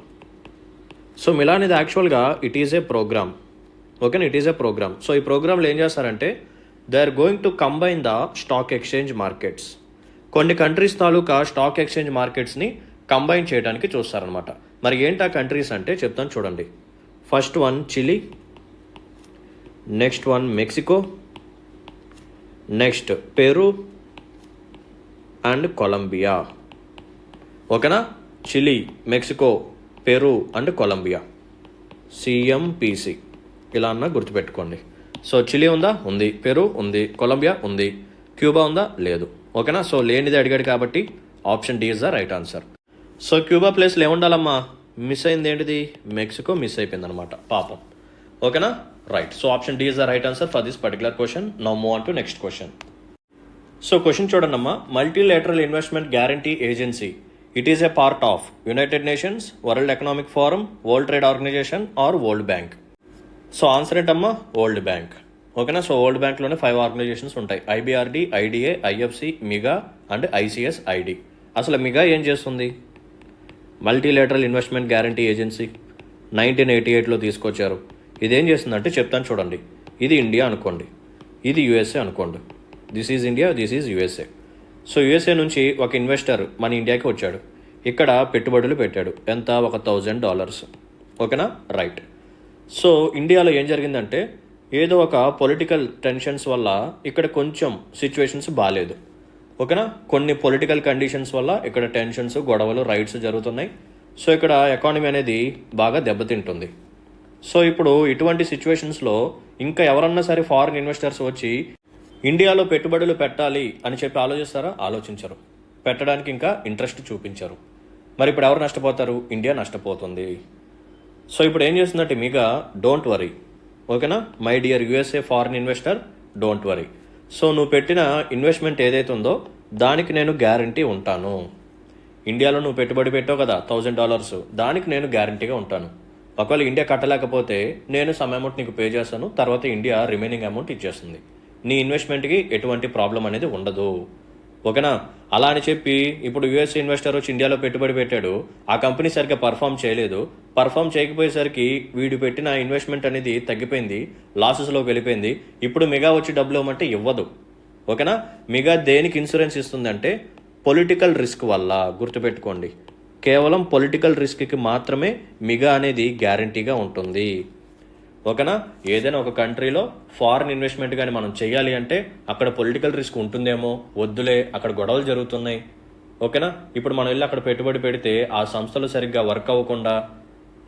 సో మిలా అనేది యాక్చువల్గా ఇట్ ఈజ్ ఏ ప్రోగ్రామ్. ఓకేనా, it is a program. So ఈ ప్రోగ్రాంలో ఏం చేస్తారంటే they are going to combine the stock exchange markets. కొన్ని కంట్రీస్ తాలూకా స్టాక్ ఎక్స్చేంజ్ మార్కెట్స్ని కంబైన్ చేయడానికి చూస్తారనమాట. మరి ఏంటి ఆ కంట్రీస్ అంటే చెప్తాను చూడండి. First one Chile, next one Mexico, next Peru and Colombia. ఓకేనా, Chile, Mexico, Peru and Colombia, CMPC ఇలా అన్న గుర్తుపెట్టుకోండి. సో చిలీ ఉందా? ఉంది. పెరు ఉంది. కొలంబియా ఉంది. క్యూబా ఉందా? లేదు. ఓకేనా. సో లేనిది అడిగాడు కాబట్టి option D is the right answer. So క్యూబా ప్లేస్లో ఏముండాలమ్మా? మిస్ అయింది ఏంటిది? మెక్సికో మిస్ అయిపోయింది అనమాట, పాపం. ఓకేనా, right. So option D is the right answer for this particular question. Now move on to next question. So question చూడండి అమ్మా. Multilateral Investment Guarantee Agency it is a part of United Nations, World Economic Forum, World Trade Organization or World Bank. So answer ఏంటమ్మా? World Bank. ఓకేనా. సో వరల్డ్ బ్యాంక్లోనే 5 ఆర్గనైజేషన్స్ ఉంటాయి, IBRD, IDA, IFC, MIGA and ICSID. అసలు మిగా ఏం చేస్తుంది? మల్టీలేటరల్ ఇన్వెస్ట్మెంట్ గ్యారంటీ ఏజెన్సీ 1988లో తీసుకొచ్చారు. ఇదేం చేస్తుందంటే చెప్తాను చూడండి. ఇది ఇండియా అనుకోండి, ఇది యుఎస్ఏ అనుకోండి. This is India, this is USA. So USA నుంచి ఒక ఇన్వెస్టర్ మన ఇండియాకి వచ్చాడు, ఇక్కడ పెట్టుబడులు పెట్టాడు. ఎంత? $1,000. ఓకేనా, రైట్. సో ఇండియాలో ఏం జరిగిందంటే ఏదో ఒక పొలిటికల్ టెన్షన్స్ వల్ల ఇక్కడ కొంచెం సిచ్యువేషన్స్ బాగాలేదు. ఓకేనా. కొన్ని పొలిటికల్ కండిషన్స్ వల్ల ఇక్కడ టెన్షన్స్, గొడవలు, రైట్స్ జరుగుతున్నాయి. సో ఇక్కడ ఎకానమీ అనేది బాగా దెబ్బతింటుంది. సో ఇప్పుడు ఇటువంటి సిచ్యువేషన్స్లో ఇంకా ఎవరన్నా సరే ఫారిన్ ఇన్వెస్టర్స్ వచ్చి ఇండియాలో పెట్టుబడులు పెట్టాలి అని చెప్పి ఆలోచిస్తారా? ఆలోచించరు. పెట్టడానికి ఇంకా ఇంట్రెస్ట్ చూపించరు. మరి ఇప్పుడు ఎవరు నష్టపోతారు? ఇండియా నష్టపోతుంది. సో ఇప్పుడు ఏం చేస్తుందంటే మీగా డోంట్ వరీ, ఓకేనా my dear USA foreign investor, don't worry. So నువ్వు పెట్టిన ఇన్వెస్ట్మెంట్ ఏదైతే ఉందో దానికి నేను గ్యారంటీ ఉంటాను. ఇండియాలో నువ్వు పెట్టుబడి పెట్టావు కదా $1000, దానికి నేను గ్యారంటీగా ఉంటాను. ఒకవేళ ఇండియా కట్టలేకపోతే నేను సమ్ అమౌంట్ నీకు పే చేస్తాను, తర్వాత ఇండియా రిమైనింగ్ అమౌంట్ ఇచ్చేస్తుంది. నీ ఇన్వెస్ట్మెంట్కి ఎటువంటి ప్రాబ్లం అనేది ఉండదు, ఓకేనా. అలా అని చెప్పి ఇప్పుడు యూఎస్ ఇన్వెస్టర్ వచ్చి ఇండియాలో పెట్టుబడి పెట్టాడు, ఆ కంపెనీ సరిగ్గా పర్ఫామ్ చేయలేదు. పర్ఫామ్ చేయకపోయేసరికి వీడు పెట్టిన ఇన్వెస్ట్మెంట్ అనేది తగ్గిపోయింది, లాసెస్లోకి వెళ్ళిపోయింది. ఇప్పుడు మెగా వచ్చి డబ్బులు ఇవ్వమంటే ఇవ్వదు, ఓకేనా. మెగా దేనికి ఇన్సూరెన్స్ ఇస్తుందంటే పొలిటికల్ రిస్క్ వల్ల. గుర్తుపెట్టుకోండి, కేవలం పొలిటికల్ రిస్క్కి మాత్రమే మెగా అనేది గ్యారంటీగా ఉంటుంది, ఓకేనా. ఏదైనా ఒక కంట్రీలో ఫారిన్ ఇన్వెస్ట్మెంట్ కానీ మనం చేయాలి అంటే అక్కడ పొలిటికల్ రిస్క్ ఉంటుందేమో, వద్దులే అక్కడ గొడవలు జరుగుతున్నాయి, ఓకేనా. ఇప్పుడు మనం వెళ్ళి అక్కడ పెట్టుబడి పెడితే ఆ సంస్థలు సరిగ్గా వర్క్ అవ్వకుండా,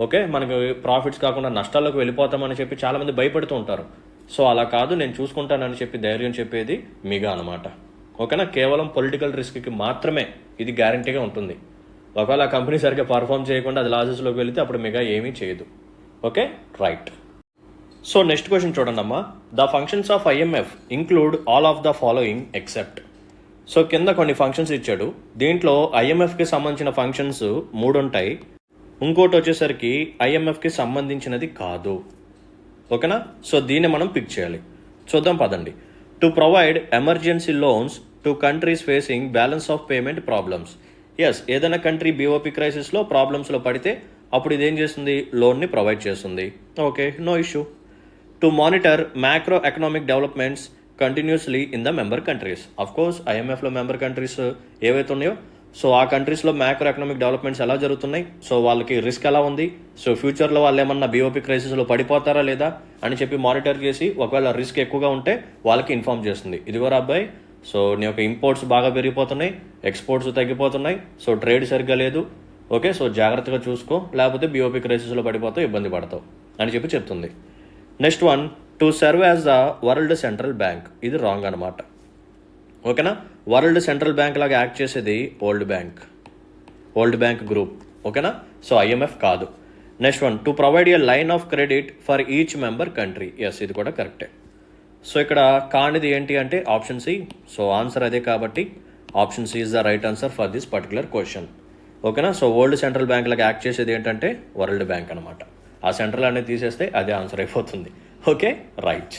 ఓకే, మనకు ప్రాఫిట్స్ కాకుండా నష్టాల్లోకి వెళ్ళిపోతామని చెప్పి చాలామంది భయపడుతూ ఉంటారు. సో అలా కాదు, నేను చూసుకుంటానని చెప్పి ధైర్యం చెప్పేది మెగా అనమాట, ఓకేనా. కేవలం పొలిటికల్ రిస్క్కి మాత్రమే ఇది గ్యారంటీగా ఉంటుంది. ఒకవేళ ఆ కంపెనీ సరిగ్గా పర్ఫామ్ చేయకుండా అది లాసెస్లోకి వెళితే అప్పుడు మెగా ఏమీ చేయదు, okay, right. So next question చూడండి అమ్మా. The functions of IMF include all of the following except. So కింద కొన్ని ఫంక్షన్స్ ఇచ్చాడు, దీంట్లో ఐఎంఎఫ్కి సంబంధించిన ఫంక్షన్స్ 3 ఉంటాయి, ఇంకోటి వచ్చేసరికి ఐఎంఎఫ్కి సంబంధించినది కాదు, ఓకేనా. సో దీన్ని మనం పిక్ చేయాలి. చూద్దాం పదండి. To provide emergency loans to countries facing balance of payment problems. Yes, ఏదైనా కంట్రీ బీఓపీ క్రైసిస్లో ప్రాబ్లమ్స్లో పడితే అప్పుడు ఇదేం చేస్తుంది? లోన్ని ప్రొవైడ్ చేస్తుంది, okay, no issue. To monitor macro economic developments continuously in the member countries. Of course ఐఎంఎఫ్లో మెంబర్ కంట్రీస్ ఏవైతే ఉన్నాయో సో ఆ కంట్రీస్లో మ్యాక్రో ఎకనామిక్ డెవలప్మెంట్స్ ఎలా జరుగుతున్నాయి, సో వాళ్ళకి రిస్క్ ఎలా ఉంది, సో ఫ్యూచర్లో వాళ్ళు ఏమన్నా బీఓపీ క్రైసిస్లో పడిపోతారా లేదా అని చెప్పి మానిటర్ చేసి ఒకవేళ రిస్క్ ఎక్కువగా ఉంటే వాళ్ళకి ఇన్ఫార్మ్ చేస్తుంది. ఇదిగోరా అబ్బాయి, సో నీ యొక్క ఇంపోర్ట్స్ బాగా పెరిగిపోతున్నాయి, ఎక్స్పోర్ట్స్ తగ్గిపోతున్నాయి, సో ట్రేడ్ సరిగ్గా లేదు, ఓకే, సో జాగ్రత్తగా చూసుకో, లేకపోతే బీఓపీ క్రైసిస్లో పడిపోతావు, ఇబ్బంది పడతావు అని చెప్పి చెప్తుంది. Next one, to serve as the world central bank. ఇది రాంగ్ అనమాట, ఓకేనా. వరల్డ్ సెంట్రల్ బ్యాంక్ లాగా యాక్ట్ చేసేది వరల్డ్ బ్యాంక్ గ్రూప్, ఓకేనా. సో ఐఎంఎఫ్ కాదు. Next one, to provide a line of credit for each member country. Yes, ఇది కూడా కరెక్టే. సో ఇక్కడ కానిది ఏంటి అంటే ఆప్షన్ సి. సో ఆన్సర్ అదే కాబట్టి option C is the right answer for this particular question, ఓకేనా. సో వరల్డ్ సెంట్రల్ బ్యాంక్ లాగా యాక్ట్ చేసేది ఏంటంటే వరల్డ్ బ్యాంక్ అనమాట. ఆ సెంట్రల్ అనేది తీసేస్తే అదే ఆన్సర్ అయిపోతుంది, okay, right.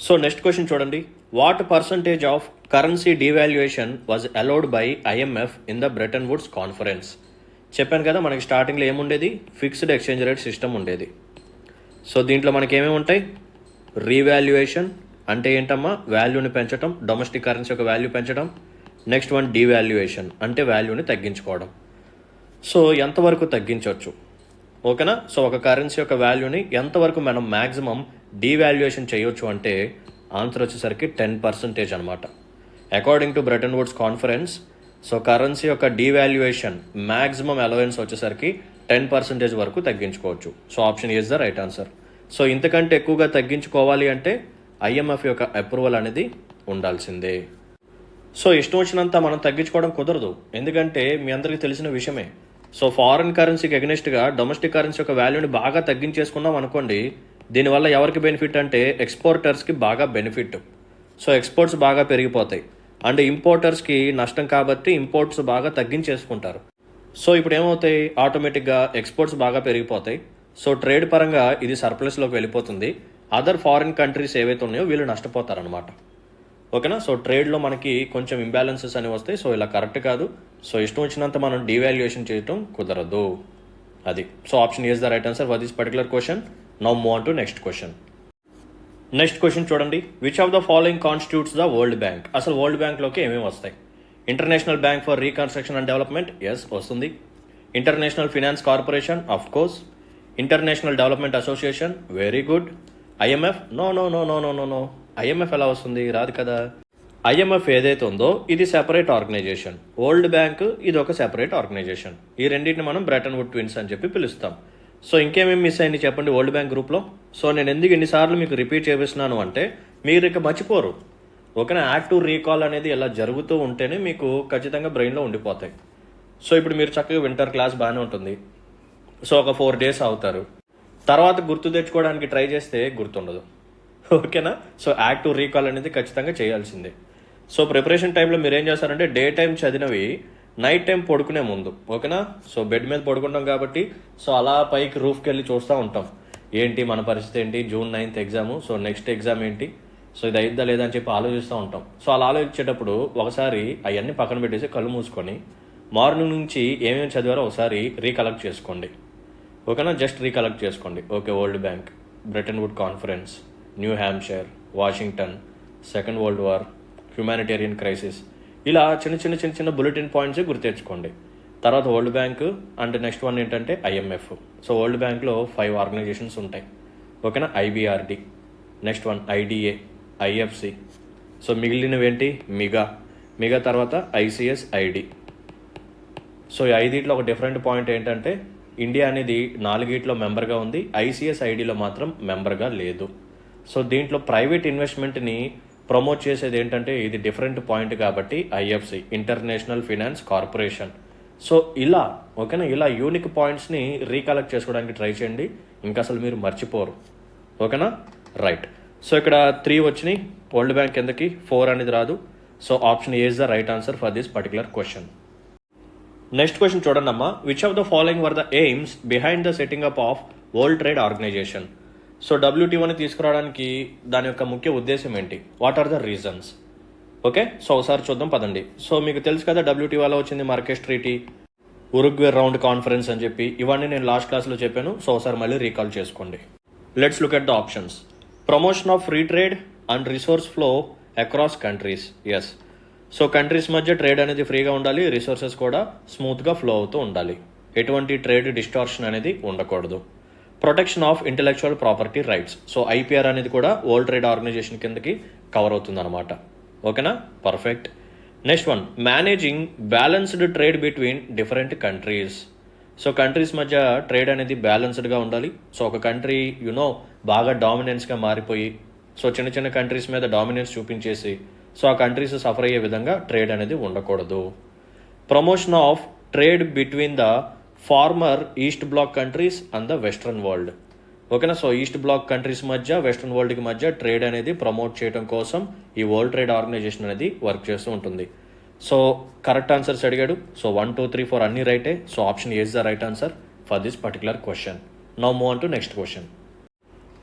So next question చూడండి. What percentage of currency devaluation was allowed by IMF in the Bretton Woods conference. చెప్పాను కదా మనకి స్టార్టింగ్లో ఏముండేది? ఫిక్స్డ్ ఎక్స్చేంజ్ రేట్ సిస్టమ్ ఉండేది. సో దీంట్లో మనకి ఏమేమి ఉంటాయి? రీవాల్యుయేషన్ అంటే ఏంటమ్మా? వాల్యూని పెంచడం, డొమెస్టిక్ కరెన్సీ యొక్క వాల్యూ పెంచడం. నెక్స్ట్ వన్ డివాల్యుయేషన్ అంటే వాల్యూని తగ్గించుకోవడం. సో ఎంతవరకు తగ్గించవచ్చు, ఓకేనా. సో ఒక కరెన్సీ యొక్క వాల్యూని ఎంతవరకు మనం మ్యాక్సిమం డివాల్యుయేషన్ చేయొచ్చు అంటే ఆన్సర్ వచ్చేసరికి 10% అనమాట. According to Bretton Woods conference, so currency యొక్క డివాల్యుయేషన్ మ్యాక్సిమం అలవెన్స్ వచ్చేసరికి 10% వరకు తగ్గించుకోవచ్చు. So option is the right answer. So ఇంతకంటే ఎక్కువగా తగ్గించుకోవాలి అంటే ఐఎంఎఫ్ యొక్క అప్రూవల్ అనేది ఉండాల్సిందే. సో ఇష్టం వచ్చినంత మనం తగ్గించుకోవడం కుదరదు, ఎందుకంటే మీ అందరికీ తెలిసిన విషయమే. సో ఫారిన్ కరెన్సీకి అగెనిస్ట్గా డొమెస్టిక్ కరెన్సీ యొక్క వాల్యూని బాగా తగ్గించేసుకున్నాం అనుకోండి, దీనివల్ల ఎవరికి బెనిఫిట్ అంటే ఎక్స్పోర్టర్స్కి బాగా బెనిఫిట్. సో ఎక్స్పోర్ట్స్ బాగా పెరిగిపోతాయి అండ్ ఇంపోర్టర్స్కి నష్టం కాబట్టి ఇంపోర్ట్స్ బాగా తగ్గించేసుకుంటారు. సో ఇప్పుడు ఏమవుతాయి? ఆటోమేటిక్గా ఎక్స్పోర్ట్స్ బాగా పెరిగిపోతాయి. సో ట్రేడ్ పరంగా ఇది సర్ప్లస్లోకి వెళ్ళిపోతుంది. అదర్ ఫారిన్ కంట్రీస్ ఏవైతే ఉన్నాయో వీళ్ళు నష్టపోతారనమాట, ఓకేనా. సో ట్రేడ్లో మనకి కొంచెం ఇంబ్యాలెన్సెస్ అని వస్తాయి. సో ఇలా కరెక్ట్ కాదు. సో ఇష్టం వచ్చినంత మనం డివాల్యుయేషన్ చేయటం కుదరదు, అది. So option is the right answer for this particular question. Now move on to next question. Next question చూడండి. Which of the following constitutes the World Bank? అసలు వరల్డ్ బ్యాంక్లోకి ఏమేమి వస్తాయి? International bank for reconstruction and Development, yes వస్తుంది. International finance Corporation, of course. International development Association, very good. IMF, no no no no no no no IMF ఎలా వస్తుంది? రాదు కదా. ఐఎంఎఫ్ ఏదైతే ఉందో ఇది సెపరేట్ ఆర్గనైజేషన్, వరల్డ్ బ్యాంక్ ఇది ఒక సెపరేట్ ఆర్గనైజేషన్. ఈ రెండింటిని మనం బ్రెటన్ వుడ్ ట్విన్స్ అని చెప్పి పిలుస్తాం. సో ఇంకేమేమి మిస్ అయింది చెప్పండి వరల్డ్ బ్యాంక్ గ్రూప్లో. సో నేను ఎందుకు ఎన్నిసార్లు మీకు రిపీట్ చేపిస్తున్నాను అంటే మీరు ఇక మర్చిపోరు. ఓకేనా, యాక్టివ్ రీకాల్ అనేది ఇలా జరుగుతూ ఉంటేనే మీకు ఖచ్చితంగా బ్రెయిన్లో ఉండిపోతాయి. సో ఇప్పుడు మీరు చక్కగా వింటర్ క్లాస్ బాగానే ఉంటుంది. సో ఒక 4 days అవుతారు, తర్వాత గుర్తు తెచ్చుకోవడానికి ట్రై చేస్తే గుర్తుండదు. ఓకేనా, సో యాక్టివ్ రీకాల్ అనేది ఖచ్చితంగా చేయాల్సిందే. సో ప్రిపరేషన్ టైంలో మీరు ఏం చేస్తారంటే డే టైం చదివినవి నైట్ టైం పడుకునే ముందు, ఓకేనా, సో బెడ్ మీద పడుకుంటాం కాబట్టి సో అలా పైకి రూఫ్కి వెళ్ళి చూస్తూ ఉంటాం ఏంటి మన పరిస్థితి ఏంటి, June 9th exam, so next exam ఏంటి, సో ఇది అయిద్దా లేదా అని చెప్పి ఆలోచిస్తూ ఉంటాం. సో అలా ఆలోచించేటప్పుడు ఒకసారి అవన్నీ పక్కన పెట్టేసి కళ్ళు మూసుకొని మార్నింగ్ నుంచి ఏమేమి చదివారో ఒకసారి రీకలెక్ట్ చేసుకోండి. ఓకేనా, జస్ట్ రీకలెక్ట్ చేసుకోండి. Okay, World Bank, Bretton Wood conference, New Hampshire, Washington, second world war, humanitarian crisis, ఇలా చిన్న బులెటిన్ పాయింట్స్ గుర్తెచ్చుకోండి. తర్వాత World Bank and next one ఏంటంటే ఐఎంఎఫ్. సో వరల్డ్ బ్యాంక్లో 5 ఆర్గనైజేషన్స్ ఉంటాయి. ఓకేనా, IBRD, next one IDA, IFC. So మిగిలినవి ఏంటి మిగా తర్వాత ఐసిఎస్, ఐడి. సో ఈ 5 ఒక డిఫరెంట్ పాయింట్ ఏంటంటే ఇండియా అనేది 4 మెంబర్గా ఉంది, ఐసిఎస్ ఐడిలో మాత్రం మెంబర్గా లేదు. సో దీంట్లో ప్రైవేట్ ఇన్వెస్ట్మెంట్ని ప్రమోట్ చేసేది ఏంటంటే ఇది డిఫరెంట్ పాయింట్ కాబట్టి IFC, international finance corporation. So ఇలా ఓకేనా, ఇలా యూనిక్ పాయింట్స్ని రీకలెక్ట్ చేసుకోవడానికి ట్రై చేయండి, ఇంకా అసలు మీరు మర్చిపోరు. ఓకేనా, రైట్. సో ఇక్కడ 3 వచ్చినాయి వరల్డ్ బ్యాంక్ కిందకి, 4 అనేది రాదు. So option A is the right answer for this particular question. Next question చూడండి అమ్మా. Which of the following were the aims behind the setting up of World Trade organisation? So WTOని తీసుకురావడానికి దాని యొక్క ముఖ్య ఉద్దేశం ఏంటి? What are the reasons? Okay, so ఒకసారి చూద్దాం పదండి. సో మీకు తెలుసు కదా WTOలో వచ్చింది market treaty, Uruguay round conference అని చెప్పి, ఇవన్నీ నేను లాస్ట్ క్లాస్లో చెప్పాను. సో ఒకసారి మళ్ళీ రీకాల్ చేసుకోండి. Let's look at the options. Promotion of free trade and resource flow across countries. Yes, so countries మధ్య ట్రేడ్ అనేది ఫ్రీగా ఉండాలి, రిసోర్సెస్ కూడా స్మూత్గా ఫ్లో అవుతూ ఉండాలి, ఎటువంటి ట్రేడ్ డిస్టార్షన్ అనేది ఉండకూడదు. Protection of intellectual property rights. So IPR అనేది కూడా వరల్డ్ ట్రేడ్ ఆర్గనైజేషన్ కిందకి కవర్ అవుతుంది అనమాట. ఓకేనా, perfect. Next one, managing balanced trade between different countries. So countries మధ్య ట్రేడ్ అనేది బ్యాలెన్స్డ్గా ఉండాలి. సో ఒక కంట్రీ బాగా డామినెన్స్గా మారిపోయి సో చిన్న కంట్రీస్ మీద డామినెన్స్ చూపించేసి సో ఆ కంట్రీస్ సఫర్ అయ్యే విధంగా ట్రేడ్ అనేది ఉండకూడదు. Promotion of trade between the former east bloc countries and the western world. ఓకేనా, సో ఈస్ట్ బ్లాక్ కంట్రీస్ మధ్య వెస్ట్రన్ వరల్డ్కి మధ్య ట్రేడ్ అనేది ప్రమోట్ చేయడం కోసం ఈ వరల్డ్ ట్రేడ్ ఆర్గనైజేషన్ అనేది వర్క్ చేస్తూ ఉంటుంది. సో కరెక్ట్ ఆన్సర్స్ అడిగాడు. సో 1, 2, 3, 4 అన్ని రైటే. So option A is the right answer for this particular question. Now move on to next question.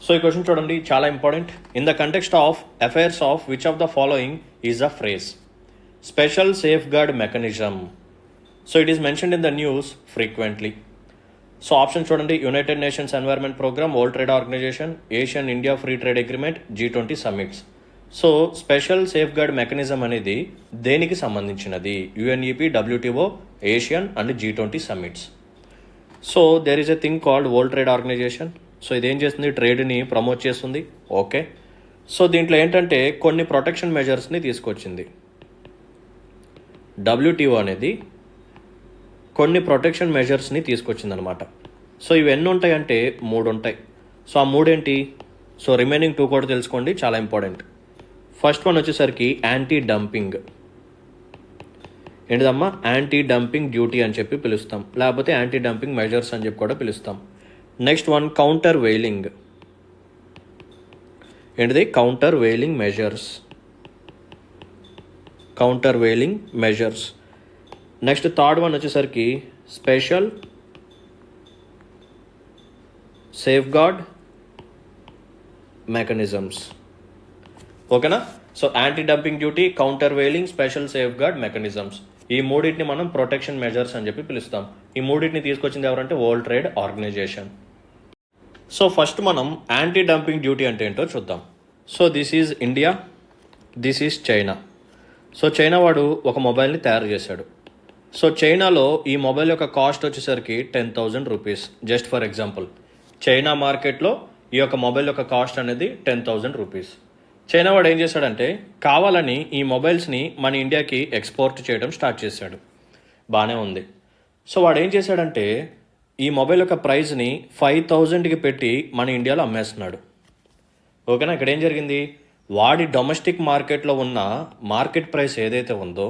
So ఈ క్వశ్చన్ చూడండి, చాలా important. In the context of affairs of which of the following is the phrase special safeguard mechanism? So it is mentioned in the news frequently. So option చూడండి, United Nations Environment Programme, World Trade Organization, ASEAN India free trade agreement, G20 summits. So special safeguard mechanism అనేది దేనికి సంబంధించినది? UNEP, WTO, ASEAN and G20 summits. So there is a thing called World Trade organisation. So ఇదేం చేస్తుంది? ట్రేడ్ని ప్రమోట్ చేస్తుంది. ఓకే, సో దీంట్లో ఏంటంటే కొన్ని ప్రొటెక్షన్ మెజర్స్ని తీసుకొచ్చింది. WTO అనేది కొన్ని ప్రొటెక్షన్ మెజర్స్ని తీసుకొచ్చిందనమాట. సో ఇవి ఎన్ని ఉంటాయంటే 3 ఉంటాయి. సో ఆ 3 ఏంటి? సో రిమైనింగ్ 2 కూడా తెలుసుకోండి, చాలా ఇంపార్టెంట్. ఫస్ట్ వన్ వచ్చేసరికి యాంటీ డంపింగ్. ఏంటిదమ్మా? యాంటీ డంపింగ్ డ్యూటీ అని చెప్పి పిలుస్తాం, లేకపోతే యాంటీ డంపింగ్ మెజర్స్ అని చెప్పి కూడా పిలుస్తాం. Next one countervailing. ఏంటిది? Countervailing measures. Countervailing measures. Next third one వచ్చేసరికి స్పెషల్ సేఫ్ గార్డ్ మెకానిజమ్స్. ఓకేనా, so anti dumping duty, countervailing, special safeguard mechanisms, ఈ 3 మనం ప్రొటెక్షన్ మెజర్స్ అని చెప్పి పిలుస్తాం. ఈ 3 తీసుకొచ్చింది ఎవరంటే World Trade organisation. So first మనం యాంటీ డంపింగ్ డ్యూటీ అంటే ఏంటో చూద్దాం. So this is India, this is China. So China వాడు ఒక మొబైల్ని తయారు చేశాడు. సో చైనాలో ఈ మొబైల్ యొక్క కాస్ట్ వచ్చేసరికి 10,000 rupees. Just for example, China మార్కెట్లో ఈ యొక్క మొబైల్ యొక్క కాస్ట్ అనేది 10,000 రూపీస్. చైనా వాడు ఏం చేశాడంటే కావాలని ఈ మొబైల్స్ని మన ఇండియాకి ఎక్స్పోర్ట్ చేయడం స్టార్ట్ చేశాడు. బాగానే ఉంది. సో వాడు ఏం చేశాడంటే ఈ మొబైల్ యొక్క ప్రైస్ని 5,000కి పెట్టి మన ఇండియాలో అమ్మేస్తున్నాడు. ఓకేనా. ఇక్కడ ఏం జరిగింది, వాడి డొమెస్టిక్ మార్కెట్లో ఉన్న మార్కెట్ ప్రైస్ ఏదైతే ఉందో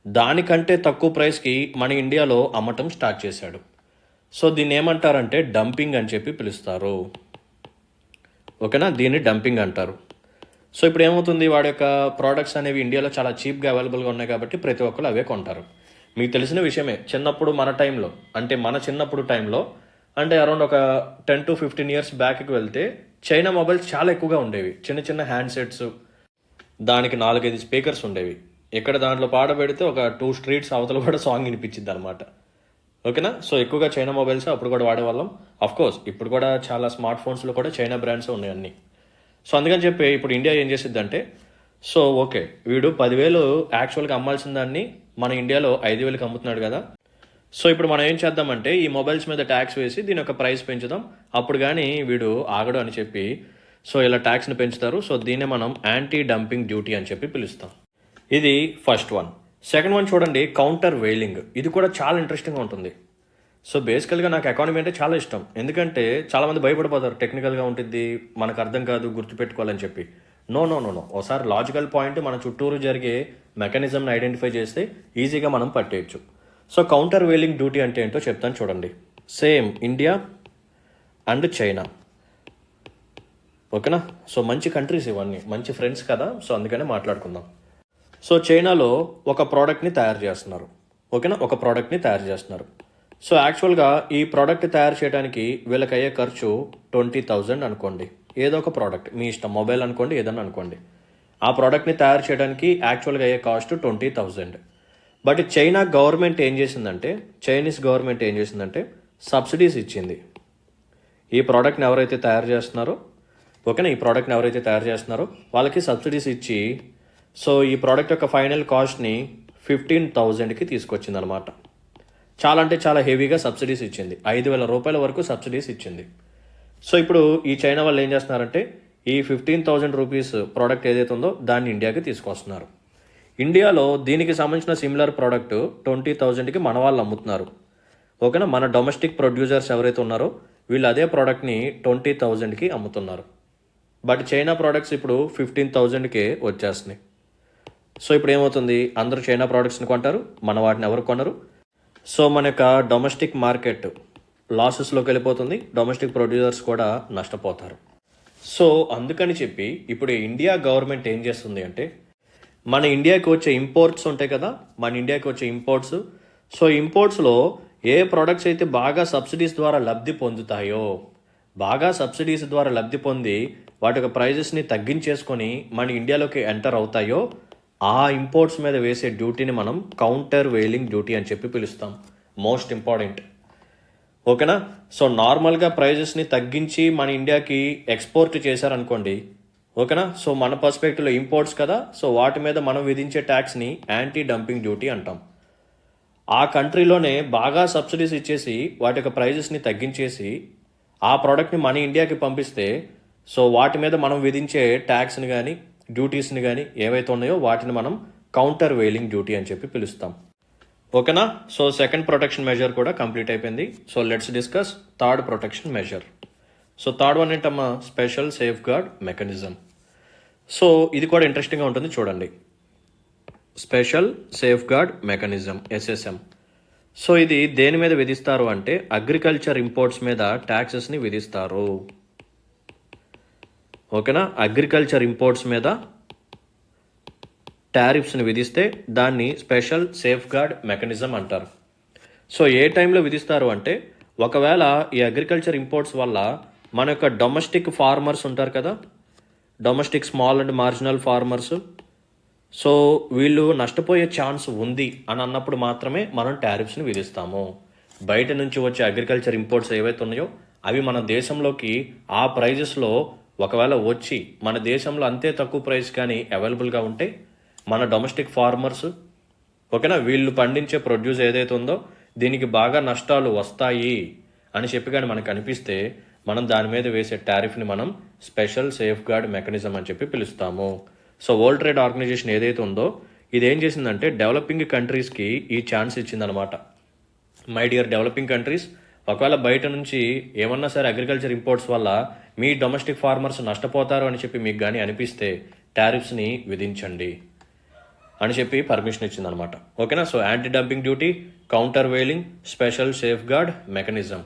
దానికంటే తక్కువ ప్రైస్కి మన ఇండియాలో అమ్మటం స్టార్ట్ చేశాడు. సో దీన్ని ఏమంటారంటే డంపింగ్ అని చెప్పి పిలుస్తారు. ఓకేనా, దీన్ని డంపింగ్ అంటారు. సో ఇప్పుడు ఏమవుతుంది, వాడి యొక్క ప్రోడక్ట్స్ అనేవి ఇండియాలో చాలా చీప్గా అవైలబుల్గా ఉన్నాయి కాబట్టి ప్రతి ఒక్కరు అవే కొంటారు. మీకు తెలిసిన విషయమే, చిన్నప్పుడు మన టైంలో అంటే మన చిన్నప్పుడు టైంలో అంటే అరౌండ్ ఒక 10 to 15 years బ్యాక్కి వెళ్తే చైనా మొబైల్స్ చాలా ఎక్కువగా ఉండేవి. చిన్న చిన్న హ్యాండ్సెట్స్, దానికి 4-5 స్పీకర్స్ ఉండేవి. ఇక్కడ దాంట్లో పాట పెడితే ఒక 2 streets అవతల కూడా సాంగ్ వినిపించింది అనమాట. ఓకేనా. సో ఎక్కువగా చైనా మొబైల్స్ అప్పుడు కూడా వాడేవాళ్ళం. అఫ్ కోర్స్ ఇప్పుడు కూడా చాలా స్మార్ట్ ఫోన్స్లో కూడా చైనా బ్రాండ్స్ ఉన్నాయి అన్నీ. సో అందుకని చెప్పి ఇప్పుడు ఇండియా ఏం చేసిద్దంటే, సో ఓకే వీడు 10,000 యాక్చువల్గా అమ్మాల్సిన దాన్ని మన ఇండియాలో 5,000కి అమ్ముతున్నాడు కదా. సో ఇప్పుడు మనం ఏం చేద్దామంటే ఈ మొబైల్స్ మీద ట్యాక్స్ వేసి దీని యొక్క ప్రైస్ పెంచుదాం, అప్పుడు కానీ వీడు ఆగడు అని చెప్పి సో ఇలా ట్యాక్స్ని పెంచుతారు. సో దీన్నే మనం యాంటీ డంపింగ్ డ్యూటీ అని చెప్పి పిలుస్తాం. ఇది ఫస్ట్ వన్. సెకండ్ వన్ చూడండి, కౌంటర్ వెయిలింగ్. ఇది కూడా చాలా ఇంట్రెస్టింగ్గా ఉంటుంది. సో బేసికల్గా నాకు ఎకానమీ అంటే చాలా ఇష్టం, ఎందుకంటే చాలామంది భయపడిపోతారు టెక్నికల్గా ఉంటుంది, మనకు అర్థం కాదు, గుర్తుపెట్టుకోవాలని చెప్పి. నో నో నో నో ఒకసారి లాజికల్ పాయింట్ మన చుట్టూరు జరిగే మెకానిజంని ఐడెంటిఫై చేస్తే ఈజీగా మనం పట్టేయచ్చు. సో కౌంటర్ వెయిలింగ్ డ్యూటీ అంటే ఏంటో చెప్తాను చూడండి. Same India and China. ఓకేనా. సో మంచి కంట్రీస్ ఇవన్నీ, మంచి ఫ్రెండ్స్ కదా, సో అందుకనే మాట్లాడుకుందాం. సో చైనాలో ఒక ప్రోడక్ట్ని తయారు చేస్తున్నారు. ఓకేనా, ఒక ప్రోడక్ట్ని తయారు చేస్తున్నారు. సో యాక్చువల్గా ఈ ప్రోడక్ట్ తయారు చేయడానికి వీళ్ళకి అయ్యే ఖర్చు 20,000 అనుకోండి. ఏదో ఒక ప్రోడక్ట్ మీ ఇష్టం, మొబైల్ అనుకోండి, ఏదన్నా అనుకోండి. ఆ ప్రోడక్ట్ని తయారు చేయడానికి యాక్చువల్గా అయ్యే కాస్ట్ 20,000. బట్ చైనా గవర్నమెంట్ ఏం చేసిందంటే, చైనీస్ గవర్నమెంట్ ఏం చేసిందంటే సబ్సిడీస్ ఇచ్చింది. ఈ ప్రోడక్ట్ని ఎవరైతే తయారు చేస్తున్నారో, ఓకేనా, ఈ ప్రోడక్ట్ని ఎవరైతే తయారు చేస్తున్నారో వాళ్ళకి సబ్సిడీస్ ఇచ్చి సో ఈ ప్రోడక్ట్ యొక్క ఫైనల్ కాస్ట్ని 15,000కి తీసుకొచ్చింది అనమాట. చాలా అంటే చాలా హెవీగా సబ్సిడీస్ ఇచ్చింది. 5,000 రూపాయల వరకు సబ్సిడీస్ ఇచ్చింది. సో ఇప్పుడు ఈ చైనా వాళ్ళు ఏం చేస్తున్నారంటే ఈ 15,000 రూపీస్ ప్రోడక్ట్ ఏదైతే ఉందో దాన్ని ఇండియాకి తీసుకొస్తున్నారు. ఇండియాలో దీనికి సంబంధించిన సిమిలర్ ప్రోడక్ట్ 20,000కి మన వాళ్ళు అమ్ముతున్నారు. ఓకేనా, మన డొమెస్టిక్ ప్రొడ్యూసర్స్ ఎవరైతే ఉన్నారో వీళ్ళు అదే ప్రోడక్ట్ని 20,000కి అమ్ముతున్నారు. బట్ చైనా ప్రోడక్ట్స్ ఇప్పుడు 15,000కే వచ్చేస్తున్నాయి. సో ఇప్పుడు ఏమవుతుంది, అందరూ చైనా ప్రోడక్ట్స్ని కొంటారు, మన వాటిని ఎవరు కొనరు. సో మన యొక్క డొమెస్టిక్ మార్కెట్ లాసెస్లోకి వెళ్ళిపోతుంది, డొమెస్టిక్ ప్రొడ్యూసర్స్ కూడా నష్టపోతారు. సో అందుకని చెప్పి ఇప్పుడు ఇండియా గవర్నమెంట్ ఏం చేస్తుంది అంటే, మన ఇండియాకి వచ్చే ఇంపోర్ట్స్ ఉంటాయి కదా, మన ఇండియాకి వచ్చే ఇంపోర్ట్స్, సో ఇంపోర్ట్స్లో ఏ ప్రోడక్ట్స్ అయితే బాగా సబ్సిడీస్ ద్వారా లబ్ధి పొందుతాయో, బాగా సబ్సిడీస్ ద్వారా లబ్ధి పొంది వాటి యొక్క ప్రైజెస్ని తగ్గించేసుకొని మన ఇండియాలోకి ఎంటర్ అవుతాయో ఆ ఇంపోర్ట్స్ మీద వేసే డ్యూటీని మనం కౌంటర్ వెయిలింగ్ డ్యూటీ అని చెప్పి పిలుస్తాం. Most important. ఓకేనా. సో నార్మల్గా ప్రైజెస్ని తగ్గించి మన ఇండియాకి ఎక్స్పోర్ట్ చేశారనుకోండి, ఓకేనా, సో మన పర్స్పెక్టివ్లో ఇంపోర్ట్స్ కదా, సో వాటి మీద మనం విధించే ట్యాక్స్ని యాంటీ డంపింగ్ డ్యూటీ అంటాం. ఆ కంట్రీలోనే బాగా సబ్సిడీస్ ఇచ్చేసి వాటి యొక్క ప్రైజెస్ని తగ్గించేసి ఆ ప్రోడక్ట్ని మన ఇండియాకి పంపిస్తే సో వాటి మీద మనం విధించే ట్యాక్స్ని కానీ డ్యూటీస్ని కానీ ఏవైతే ఉన్నాయో వాటిని మనం కౌంటర్ వెయిలింగ్ డ్యూటీ అని చెప్పి పిలుస్తాం. ఓకేనా. సో సెకండ్ ప్రొటెక్షన్ మెజర్ కూడా కంప్లీట్ అయిపోయింది. So let's discuss third protection measure. So third one ఏంటమ్మా, special safeguard mechanism. So ఇది కూడా ఇంట్రెస్టింగ్గా ఉంటుంది చూడండి. Special safeguard mechanism, SSM. So ఇది దేని మీద విధిస్తారు అంటే అగ్రికల్చర్ ఇంపోర్ట్స్ మీద ట్యాక్సెస్ని విధిస్తారు. ఓకేనా, అగ్రికల్చర్ ఇంపోర్ట్స్ మీద టారిఫ్స్ని విధిస్తే దాన్ని స్పెషల్ సేఫ్ గార్డ్ మెకానిజం అంటారు. సో ఏ టైంలో విధిస్తారు అంటే, ఒకవేళ ఈ అగ్రికల్చర్ ఇంపోర్ట్స్ వల్ల మన యొక్క డొమెస్టిక్ ఫార్మర్స్ ఉంటారు కదా, domestic small and marginal farmers, so వీళ్ళు నష్టపోయే ఛాన్స్ ఉంది అని అన్నప్పుడు మాత్రమే మనం టారిఫ్స్ని విధిస్తాము. బయట నుంచి వచ్చే అగ్రికల్చర్ ఇంపోర్ట్స్ ఏవైతే ఉన్నాయో అవి మన దేశంలోకి ఆ ప్రైజెస్లో ఒకవేళ వచ్చి మన దేశంలో అంతే తక్కువ ప్రైస్ కానీ అవైలబుల్గా ఉంటే మన డొమెస్టిక్ ఫార్మర్స్, ఓకేనా, వీళ్ళు పండించే ప్రొడ్యూస్ ఏదైతే ఉందో దీనికి బాగా నష్టాలు వస్తాయి అని చెప్పి కానీ మనకు అనిపిస్తే మనం దాని మీద వేసే టారిఫ్ని మనం స్పెషల్ సేఫ్ గార్డ్ మెకానిజం అని చెప్పి పిలుస్తాము. సో వరల్డ్ ట్రేడ్ ఆర్గనైజేషన్ ఏదైతే ఉందో ఇది ఏం చేసిందంటే డెవలపింగ్ కంట్రీస్కి ఈ ఛాన్స్ ఇచ్చిందనమాట. మై డియర్ డెవలపింగ్ కంట్రీస్, ఒకవేళ బయట నుంచి ఏమన్నా సరే అగ్రికల్చర్ ఇంపోర్ట్స్ వల్ల మీ డొమెస్టిక్ ఫార్మర్స్ నష్టపోతారు అని చెప్పి మీకు కానీ అనిపిస్తే టారిఫ్స్ని విధించండి అని చెప్పి పర్మిషన్ ఇచ్చిందనమాట. ఓకేనా. So anti dumping duty, countervailing, special safeguard mechanism.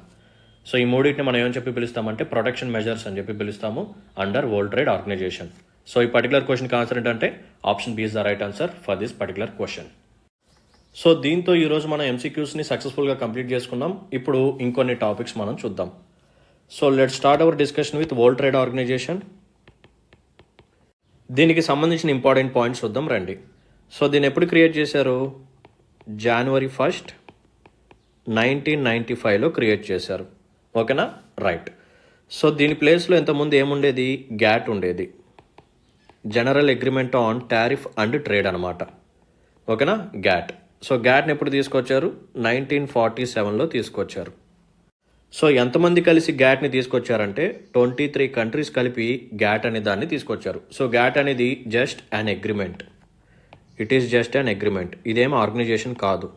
So ఈ మూడింటిని మనం ఏమని చెప్పి పిలుస్తామంటే ప్రొటెక్షన్ మెజర్స్ అని చెప్పి పిలుస్తాము under World Trade organisation. So ఈ పర్టికులర్ క్వశ్చన్కి ఆన్సర్ ఏంటంటే option B is the right answer for this particular question. So దీంతో ఈరోజు మనం ఎంసీక్యూస్ని సక్సెస్ఫుల్గా కంప్లీట్ చేసుకున్నాం. ఇప్పుడు ఇంకొన్ని టాపిక్స్ మనం చూద్దాం. So let start our discussion with World Trade Organisation. దీనికి సంబంధించిన ఇంపార్టెంట్ పాయింట్స్ చూద్దాం రండి. సో దీన్ని ఎప్పుడు క్రియేట్ చేశారు? January 1st, 1995లో క్రియేట్ చేశారు. ఓకేనా, రైట్. సో దీని ప్లేస్లో ఇంతకుముందు ఏముండేది? గ్యాట్ ఉండేది, general agreement on tariff and trade అనమాట. ఓకేనా, గ్యాట్. సో గ్యాట్ని ఎప్పుడు తీసుకొచ్చారు? 1947లో తీసుకొచ్చారు. సో ఎంతమంది కలిసి గ్యాట్ని తీసుకొచ్చారంటే 23 కంట్రీస్ కలిపి గ్యాట్ అనే దాన్ని తీసుకొచ్చారు. సో గ్యాట్ అనేది just an agreement, it is just an agreement, ఇదేం ఆర్గనైజేషన్ కాదు.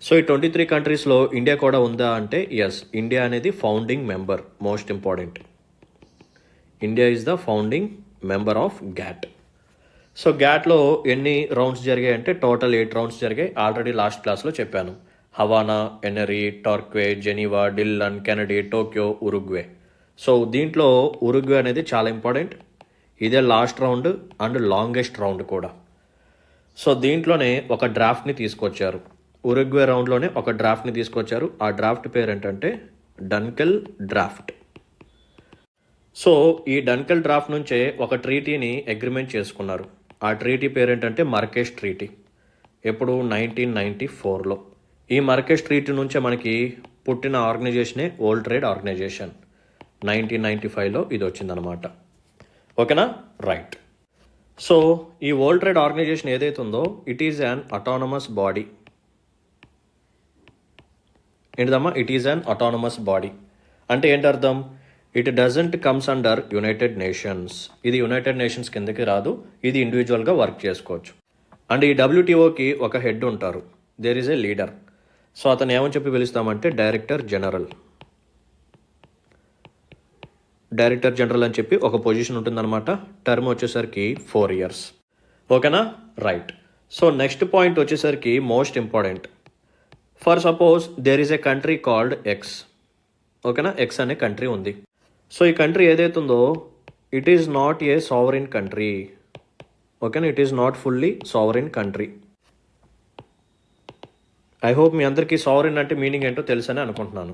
సో ఈ 23 కంట్రీస్లో ఇండియా కూడా ఉందా అంటే ఎస్, ఇండియా అనేది founding member. Most important, India is the founding member of GATT. So గ్యాట్లో ఎన్ని రౌండ్స్ జరిగాయి అంటే టోటల్ 8 రౌండ్స్ జరిగాయి. ఆల్రెడీ లాస్ట్ క్లాస్లో చెప్పాను. Havana, Annecy, Torquay, Geneva, Dillon, Kennedy, Tokyo, Uruguay. So దీంట్లో ఉరుగ్వే అనేది చాలా ఇంపార్టెంట్. ఇదే last round and longest round కూడా. సో దీంట్లోనే ఒక డ్రాఫ్ట్ని తీసుకొచ్చారు. ఉరుగ్వే రౌండ్లోనే ఒక డ్రాఫ్ట్ని తీసుకొచ్చారు. ఆ డ్రాఫ్ట్ పేరు ఏంటంటే డన్కెల్ డ్రాఫ్ట్. సో ఈ డన్కెల్ డ్రాఫ్ట్ నుంచే ఒక ట్రీటీని అగ్రిమెంట్ చేసుకున్నారు. ఆ ట్రీటీ పేరు ఏంటంటే మర్కేష్ ట్రీటీ. ఎప్పుడు? 1994లో. ఈ మర్కేష్ ట్రీటీ నుంచే మనకి పుట్టిన ఆర్గనైజేషనే వరల్డ్ ట్రేడ్ ఆర్గనైజేషన్. 1995లో ఇది వచ్చిందనమాట. ఓకేనా, రైట్. సో ఈ వరల్డ్ ట్రేడ్ ఆర్గనైజేషన్ ఏదైతే ఉందో it is an autonomous body. ఏంటిదమ్మా? It is an autonomous body అంటే ఏంటి అర్థం? It doesn't comes under United Nations. ఇది యునైటెడ్ నేషన్స్ కిందకి రాదు, ఇది ఇండివిజువల్గా వర్క్ చేసుకోవచ్చు. అండ్ ఈ డబ్ల్యూటీఓకి ఒక హెడ్ ఉంటారు, there is a leader. So అతను ఏమని చెప్పి పిలుస్తామంటే డైరెక్టర్ జనరల్. డైరెక్టర్ జనరల్ అని చెప్పి ఒక పొజిషన్ ఉంటుందన్నమాట. టర్మ్ వచ్చేసరికి 4 years. ఓకేనా, రైట్. సో నెక్స్ట్ పాయింట్ వచ్చేసరికి most important. For suppose there is a country called X. ఓకేనా, ఎక్స్ అనే కంట్రీ ఉంది. సో ఈ కంట్రీ ఏదైతే ఉందో it is not a sovereign country. ఓకేనా, it is not fully sovereign country. I hope మీ అందరికీ సావరిన్ అంటే మీనింగ్ ఏంటో తెలుసని అనుకుంటున్నాను.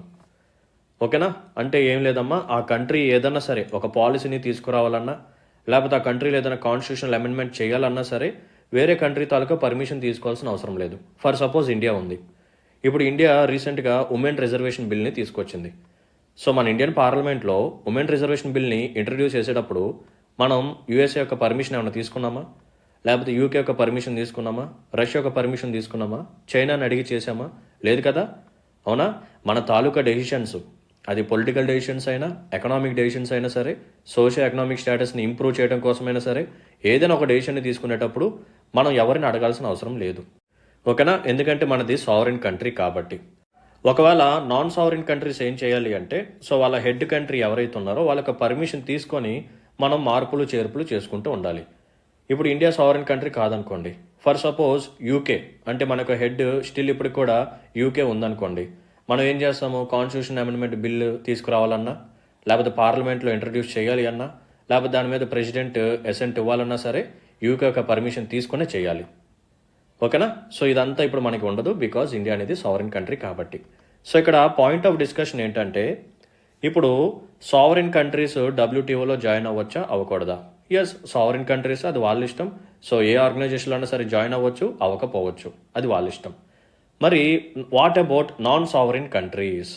ఓకేనా, అంటే ఏం లేదమ్మా, ఆ కంట్రీ ఏదన్నా సరే ఒక పాలసీని తీసుకురావాలన్నా లేకపోతే ఆ కంట్రీలో ఏదైనా కాన్స్టిట్యూషనల్ అమెండ్మెంట్ చేయాలన్నా సరే వేరే కంట్రీ తాలూకా పర్మిషన్ తీసుకోవాల్సిన అవసరం లేదు. ఫర్ సపోజ్ ఇండియా ఉంది. ఇప్పుడు ఇండియా రీసెంట్గా ఉమెన్ రిజర్వేషన్ బిల్ని తీసుకొచ్చింది. సో మన ఇండియన్ పార్లమెంట్లో ఉమెన్ రిజర్వేషన్ బిల్ని ఇంట్రడ్యూస్ చేసేటప్పుడు మనం యూఎస్ఏ యొక్క పర్మిషన్ ఏమైనా తీసుకున్నామా? లేకపోతే యూకే యొక్క పర్మిషన్ తీసుకున్నామా? రష్యా యొక్క పర్మిషన్ తీసుకున్నామా? చైనాని అడిగి చేసామా? లేదు కదా, అవునా? మన తాలూకా డెసిషన్స్, అది పొలిటికల్ డెసిషన్స్ అయినా ఎకనామిక్ డెసిషన్స్ అయినా సరే, సోషల్ ఎకనామిక్ స్టేటస్ని ఇంప్రూవ్ చేయడం కోసమైనా సరే, ఏదైనా ఒక డెసిషన్ని తీసుకునేటప్పుడు మనం ఎవరిని అడగాల్సిన అవసరం లేదు. ఓకేనా, ఎందుకంటే మనది సావరిన్ కంట్రీ కాబట్టి. ఒకవేళ నాన్ సావరిన్ కంట్రీస్ ఏం చేయాలి అంటే, సో వాళ్ళ హెడ్ కంట్రీ ఎవరైతే ఉన్నారో వాళ్ళకి పర్మిషన్ తీసుకొని మనం మార్పులు చేర్పులు చేసుకుంటూ ఉండాలి. ఇప్పుడు ఇండియా సావరిన్ కంట్రీ కాదనుకోండి. ఫర్ సపోజ్ యూకే అంటే మనకు హెడ్ స్టిల్ ఇప్పుడు కూడా యూకే ఉందనుకోండి. మనం ఏం చేస్తాము? కాన్స్టిట్యూషన్ అమెండ్మెంట్ బిల్లు తీసుకురావాలన్నా లేకపోతే పార్లమెంట్లో ఇంట్రడ్యూస్ చేయాలి అన్నా లేకపోతే దాని మీద ప్రెసిడెంట్ అసెంట్ ఇవ్వాలన్నా సరే యూకే యొక్క పర్మిషన్ తీసుకునే చేయాలి. ఓకేనా, సో ఇదంతా ఇప్పుడు మనకి ఉండదు బికాజ్ ఇండియా అనేది సావరిన్ కంట్రీ కాబట్టి. సో ఇక్కడ పాయింట్ ఆఫ్ డిస్కషన్ ఏంటంటే ఇప్పుడు సావరిన్ కంట్రీస్ డబ్ల్యూటీఓలో జాయిన్ అవ్వచ్చా అవ్వకూడదా? ఎస్, సావరిన్ కంట్రీస్ అది వాళ్ళ ఇష్టం. సో ఏ ఆర్గనైజేషన్లో అయినా సరే జాయిన్ అవ్వచ్చు, అవ్వకపోవచ్చు, అది వాళ్ళ ఇష్టం. మరి what about non sovereign countries?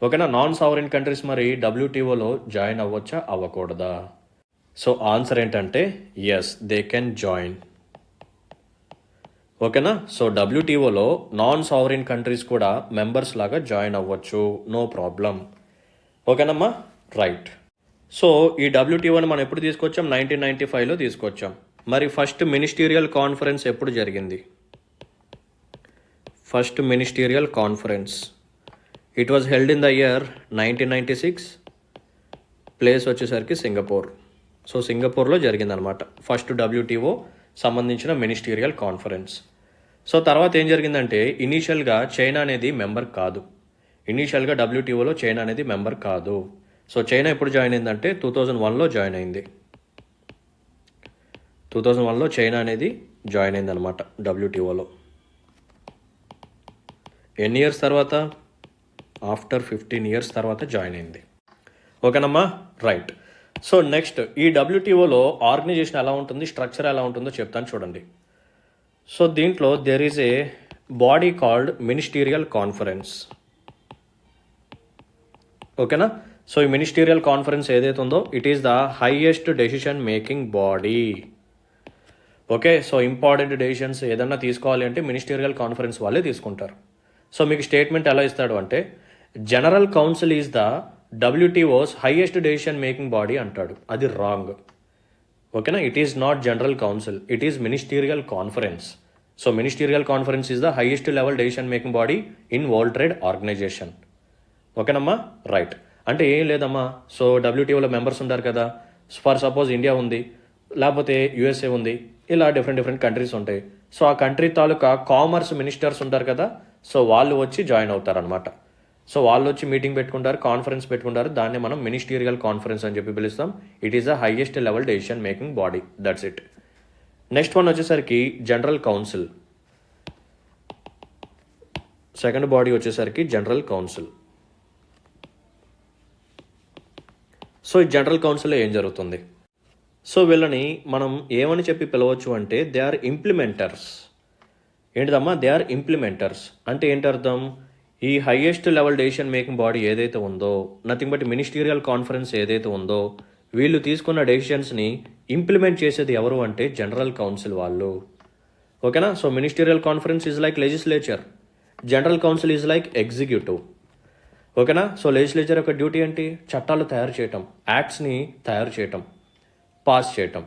ఓకేనా, నాన్ సావరిన్ కంట్రీస్ మరి డబ్ల్యూటీఓలో జాయిన్ అవ్వచ్చా అవ్వకూడదా? సో ఆన్సర్ ఏంటంటే ఎస్, దే కెన్ జాయిన్. ఓకేనా, సో డబ్ల్యూటీఓలో నాన్ సావరిన్ కంట్రీస్ కూడా మెంబర్స్ లాగా జాయిన్ అవ్వచ్చు, నో ప్రాబ్లం. ఓకేనమ్మా, రైట్. సో ఈ డబ్ల్యూటీఓని మనం ఎప్పుడు తీసుకొచ్చాం? 1995లో తీసుకొచ్చాం. మరి ఫస్ట్ మినిస్టీరియల్ కాన్ఫరెన్స్ ఎప్పుడు జరిగింది? First ministerial conference it was held in the year 1996. Place వచ్చేసరికి సింగపూర్. సో సింగపూర్లో జరిగిందనమాట ఫస్ట్ డబ్ల్యూటీఓ సంబంధించిన మినిస్టీరియల్ కాన్ఫరెన్స్. సో తర్వాత ఏం జరిగిందంటే ఇనీషియల్గా చైనా అనేది మెంబర్ కాదు. ఇనీషియల్గా డబ్ల్యూటీఓలో చైనా అనేది మెంబర్ కాదు. సో చైనా ఎప్పుడు జాయిన్ అయిందంటే 2001లో జాయిన్ అయింది. 2001లో చైనా అనేది జాయిన్ అయింది అనమాట డబ్ల్యూటీఓలో. ఎన్ని ఇయర్స్ తర్వాత? ఆఫ్టర్ 15 ఇయర్స్ తర్వాత జాయిన్ అయింది. ఓకేనమ్మా, రైట్. సో నెక్స్ట్ ఈ డబ్ల్యూటీఓలో ఆర్గనైజేషన్ ఎలా ఉంటుంది, స్ట్రక్చర్ ఎలా ఉంటుందో చెప్తాను చూడండి. సో దీంట్లో there is a body called ministerial conference. ఓకేనా? సో ఈ మినిస్టీరియల్ కాన్ఫరెన్స్ ఏదైతే ఉందో it is the highest decision making body. Okay, so important decisions ఏదన్నా తీసుకోవాలి అంటే మినిస్టీరియల్ కాన్ఫరెన్స్ వాళ్ళే తీసుకుంటారు. సో మీకు స్టేట్మెంట్ ఎలా ఇస్తాడు అంటే జనరల్ కౌన్సిల్ ఈజ్ ద డబ్ల్యూటీఓస్ హైయెస్ట్ డెసిషన్ మేకింగ్ బాడీ అంటాడు. అది రాంగ్. ఓకేనా? It is not General Council, it is Ministerial Conference. So Ministerial Conference is the highest level decision making body in World Trade Organization. ఓకేనమ్మా, రైట్. అంటే ఏం లేదమ్మా, సో డబ్ల్యూటీఓలో మెంబర్స్ ఉంటారు కదా. ఫర్ సపోజ్ ఇండియా ఉంది, లేకపోతే యూఎస్ఏ ఉంది, ఇలా డిఫరెంట్ కంట్రీస్ ఉంటాయి. సో ఆ కంట్రీ తాలూకా కామర్స్ మినిస్టర్స్ ఉంటారు కదా, సో వాళ్ళు వచ్చి జాయిన్ అవుతారనమాట. సో వాళ్ళు వచ్చి మీటింగ్ పెట్టుకుంటారు, కాన్ఫరెన్స్ పెట్టుకుంటారు. దాన్ని మనం మినిస్టీరియల్ కాన్ఫరెన్స్ అని చెప్పి పిలుస్తాం. It is the highest level decision making body. That's it. Next one వచ్చేసరికి జనరల్ కౌన్సిల్. సెకండ్ బాడీ వచ్చేసరికి జనరల్ కౌన్సిల్. సో ఈ జనరల్ కౌన్సిల్లో ఏం జరుగుతుంది? సో వీళ్ళని మనం ఏమని చెప్పి పిలవచ్చు అంటే దే ఆర్ ఇంప్లిమెంటర్స్. ఏంటిదమ్మా? దే ఆర్ ఇంప్లిమెంటర్స్ అంటే ఏంటి అర్థం? ఈ highest level decision making body ఏదైతే ఉందో, నథింగ్ బట్ మినిస్టీరియల్ కాన్ఫరెన్స్ ఏదైతే ఉందో, వీళ్ళు తీసుకున్న డెసిషన్స్ని ఇంప్లిమెంట్ చేసేది ఎవరు అంటే జనరల్ కౌన్సిల్ వాళ్ళు. ఓకేనా? So Ministerial Conference is like legislature, general Council is like executive. ఓకేనా? సో లెజిస్లేచర్ యొక్క డ్యూటీ ఏంటి? చట్టాలు తయారు చేయటం, యాక్ట్స్ని తయారు చేయటం, పాస్ చేయటం.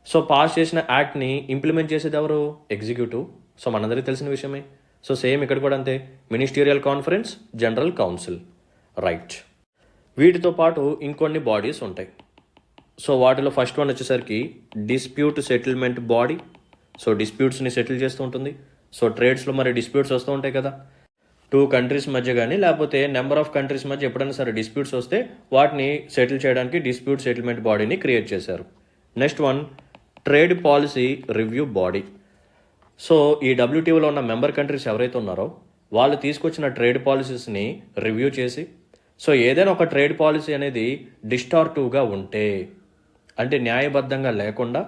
సో పాస్ చేసిన యాక్ట్ని ఇంప్లిమెంట్ చేసేది ఎవరు? ఎగ్జిక్యూటివ్. సో మనందరికీ తెలిసిన విషయమే. సో సేమ్ ఇక్కడ కూడా అంతే, Ministerial Conference, General Council, right. వీటితో పాటు ఇంకొన్ని బాడీస్ ఉంటాయి. సో వాటిలో ఫస్ట్ వన్ వచ్చేసరికి డిస్ప్యూట్ సెటిల్మెంట్ బాడీ. సో డిస్ప్యూట్స్ని సెటిల్ చేస్తూ ఉంటుంది. సో ట్రేడ్స్లో మరి డిస్ప్యూట్స్ వస్తూ ఉంటాయి కదా, 2 కంట్రీస్ మధ్య కానీ లేకపోతే నెంబర్ ఆఫ్ కంట్రీస్ మధ్య ఎప్పుడైనా సరే డిస్ప్యూట్స్ వస్తే వాటిని సెటిల్ చేయడానికి డిస్ప్యూట్ సెటిల్మెంట్ బాడీని క్రియేట్ చేశారు. Next one trade policy review body. So ఈ డబ్ల్యూటీఓలో ఉన్న మెంబర్ కంట్రీస్ ఎవరైతే ఉన్నారో వాళ్ళు తీసుకొచ్చిన ట్రేడ్ పాలసీస్ని రివ్యూ చేసి, సో ఏదైనా ఒక ట్రేడ్ పాలసీ అనేది డిస్టార్టివ్గా ఉంటే, అంటే న్యాయబద్ధంగా లేకుండా,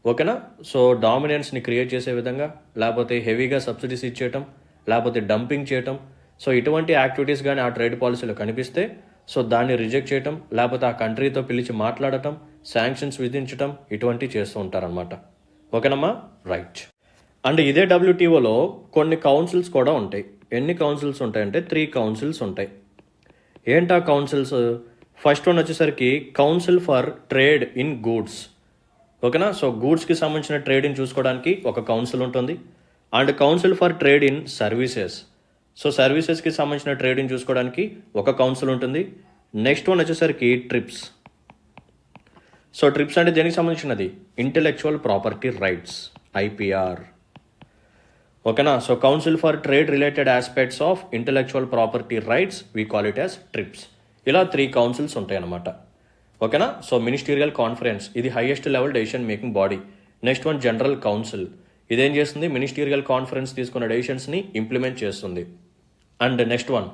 ఓకేనా, సో డామినెన్స్ని క్రియేట్ చేసే విధంగా, లేకపోతే హెవీగా సబ్సిడీస్ ఇచ్చేయటం, లేకపోతే డంపింగ్ చేయటం, సో ఇటువంటి యాక్టివిటీస్ కానీ ఆ ట్రేడ్ పాలసీలో కనిపిస్తే సో దాన్ని రిజెక్ట్ చేయటం, లేకపోతే ఆ కంట్రీతో పిలిచి మాట్లాడటం, శాంక్షన్స్ విధించటం, ఇటువంటివి చేస్తూ ఉంటారనమాట. ఓకేనమ్మా, రైట్. అండ్ ఇదే డబ్ల్యూటీఓలో కొన్ని కౌన్సిల్స్ కూడా ఉంటాయి. ఎన్ని కౌన్సిల్స్ ఉంటాయంటే 3 కౌన్సిల్స్ ఉంటాయి. ఏంటా కౌన్సిల్స్? ఫస్ట్ వన్ వచ్చేసరికి council for trade in goods. ఓకేనా? సో గూడ్స్కి సంబంధించిన ట్రేడ్ని చూసుకోవడానికి ఒక కౌన్సిల్ ఉంటుంది. And council for trade in services. So సర్వీసెస్కి సంబంధించిన ట్రేడ్ని చూసుకోవడానికి ఒక కౌన్సిల్ ఉంటుంది. నెక్స్ట్ వన్ వచ్చేసరికి ట్రిప్స్. సో ట్రిప్స్ అంటే దేనికి సంబంధించినది? Intellectual property rights, IPR. ఓకేనా? So council for trade related aspects of intellectual property rights we call it as TRIPS. ఇలా 3 కౌన్సిల్స్ ఉంటాయి అన్నమాట. ఓకేనా? సో మినిస్టీరియల్ కాన్ఫరెన్స్ ఇది highest level decision making body. Next one general council. ఇదేం చేస్తుంది? మినిస్టీరియల్ కాన్ఫరెన్స్ తీసుకున్న డెసిషన్స్ని ఇంప్లిమెంట్ చేస్తుంది. And next one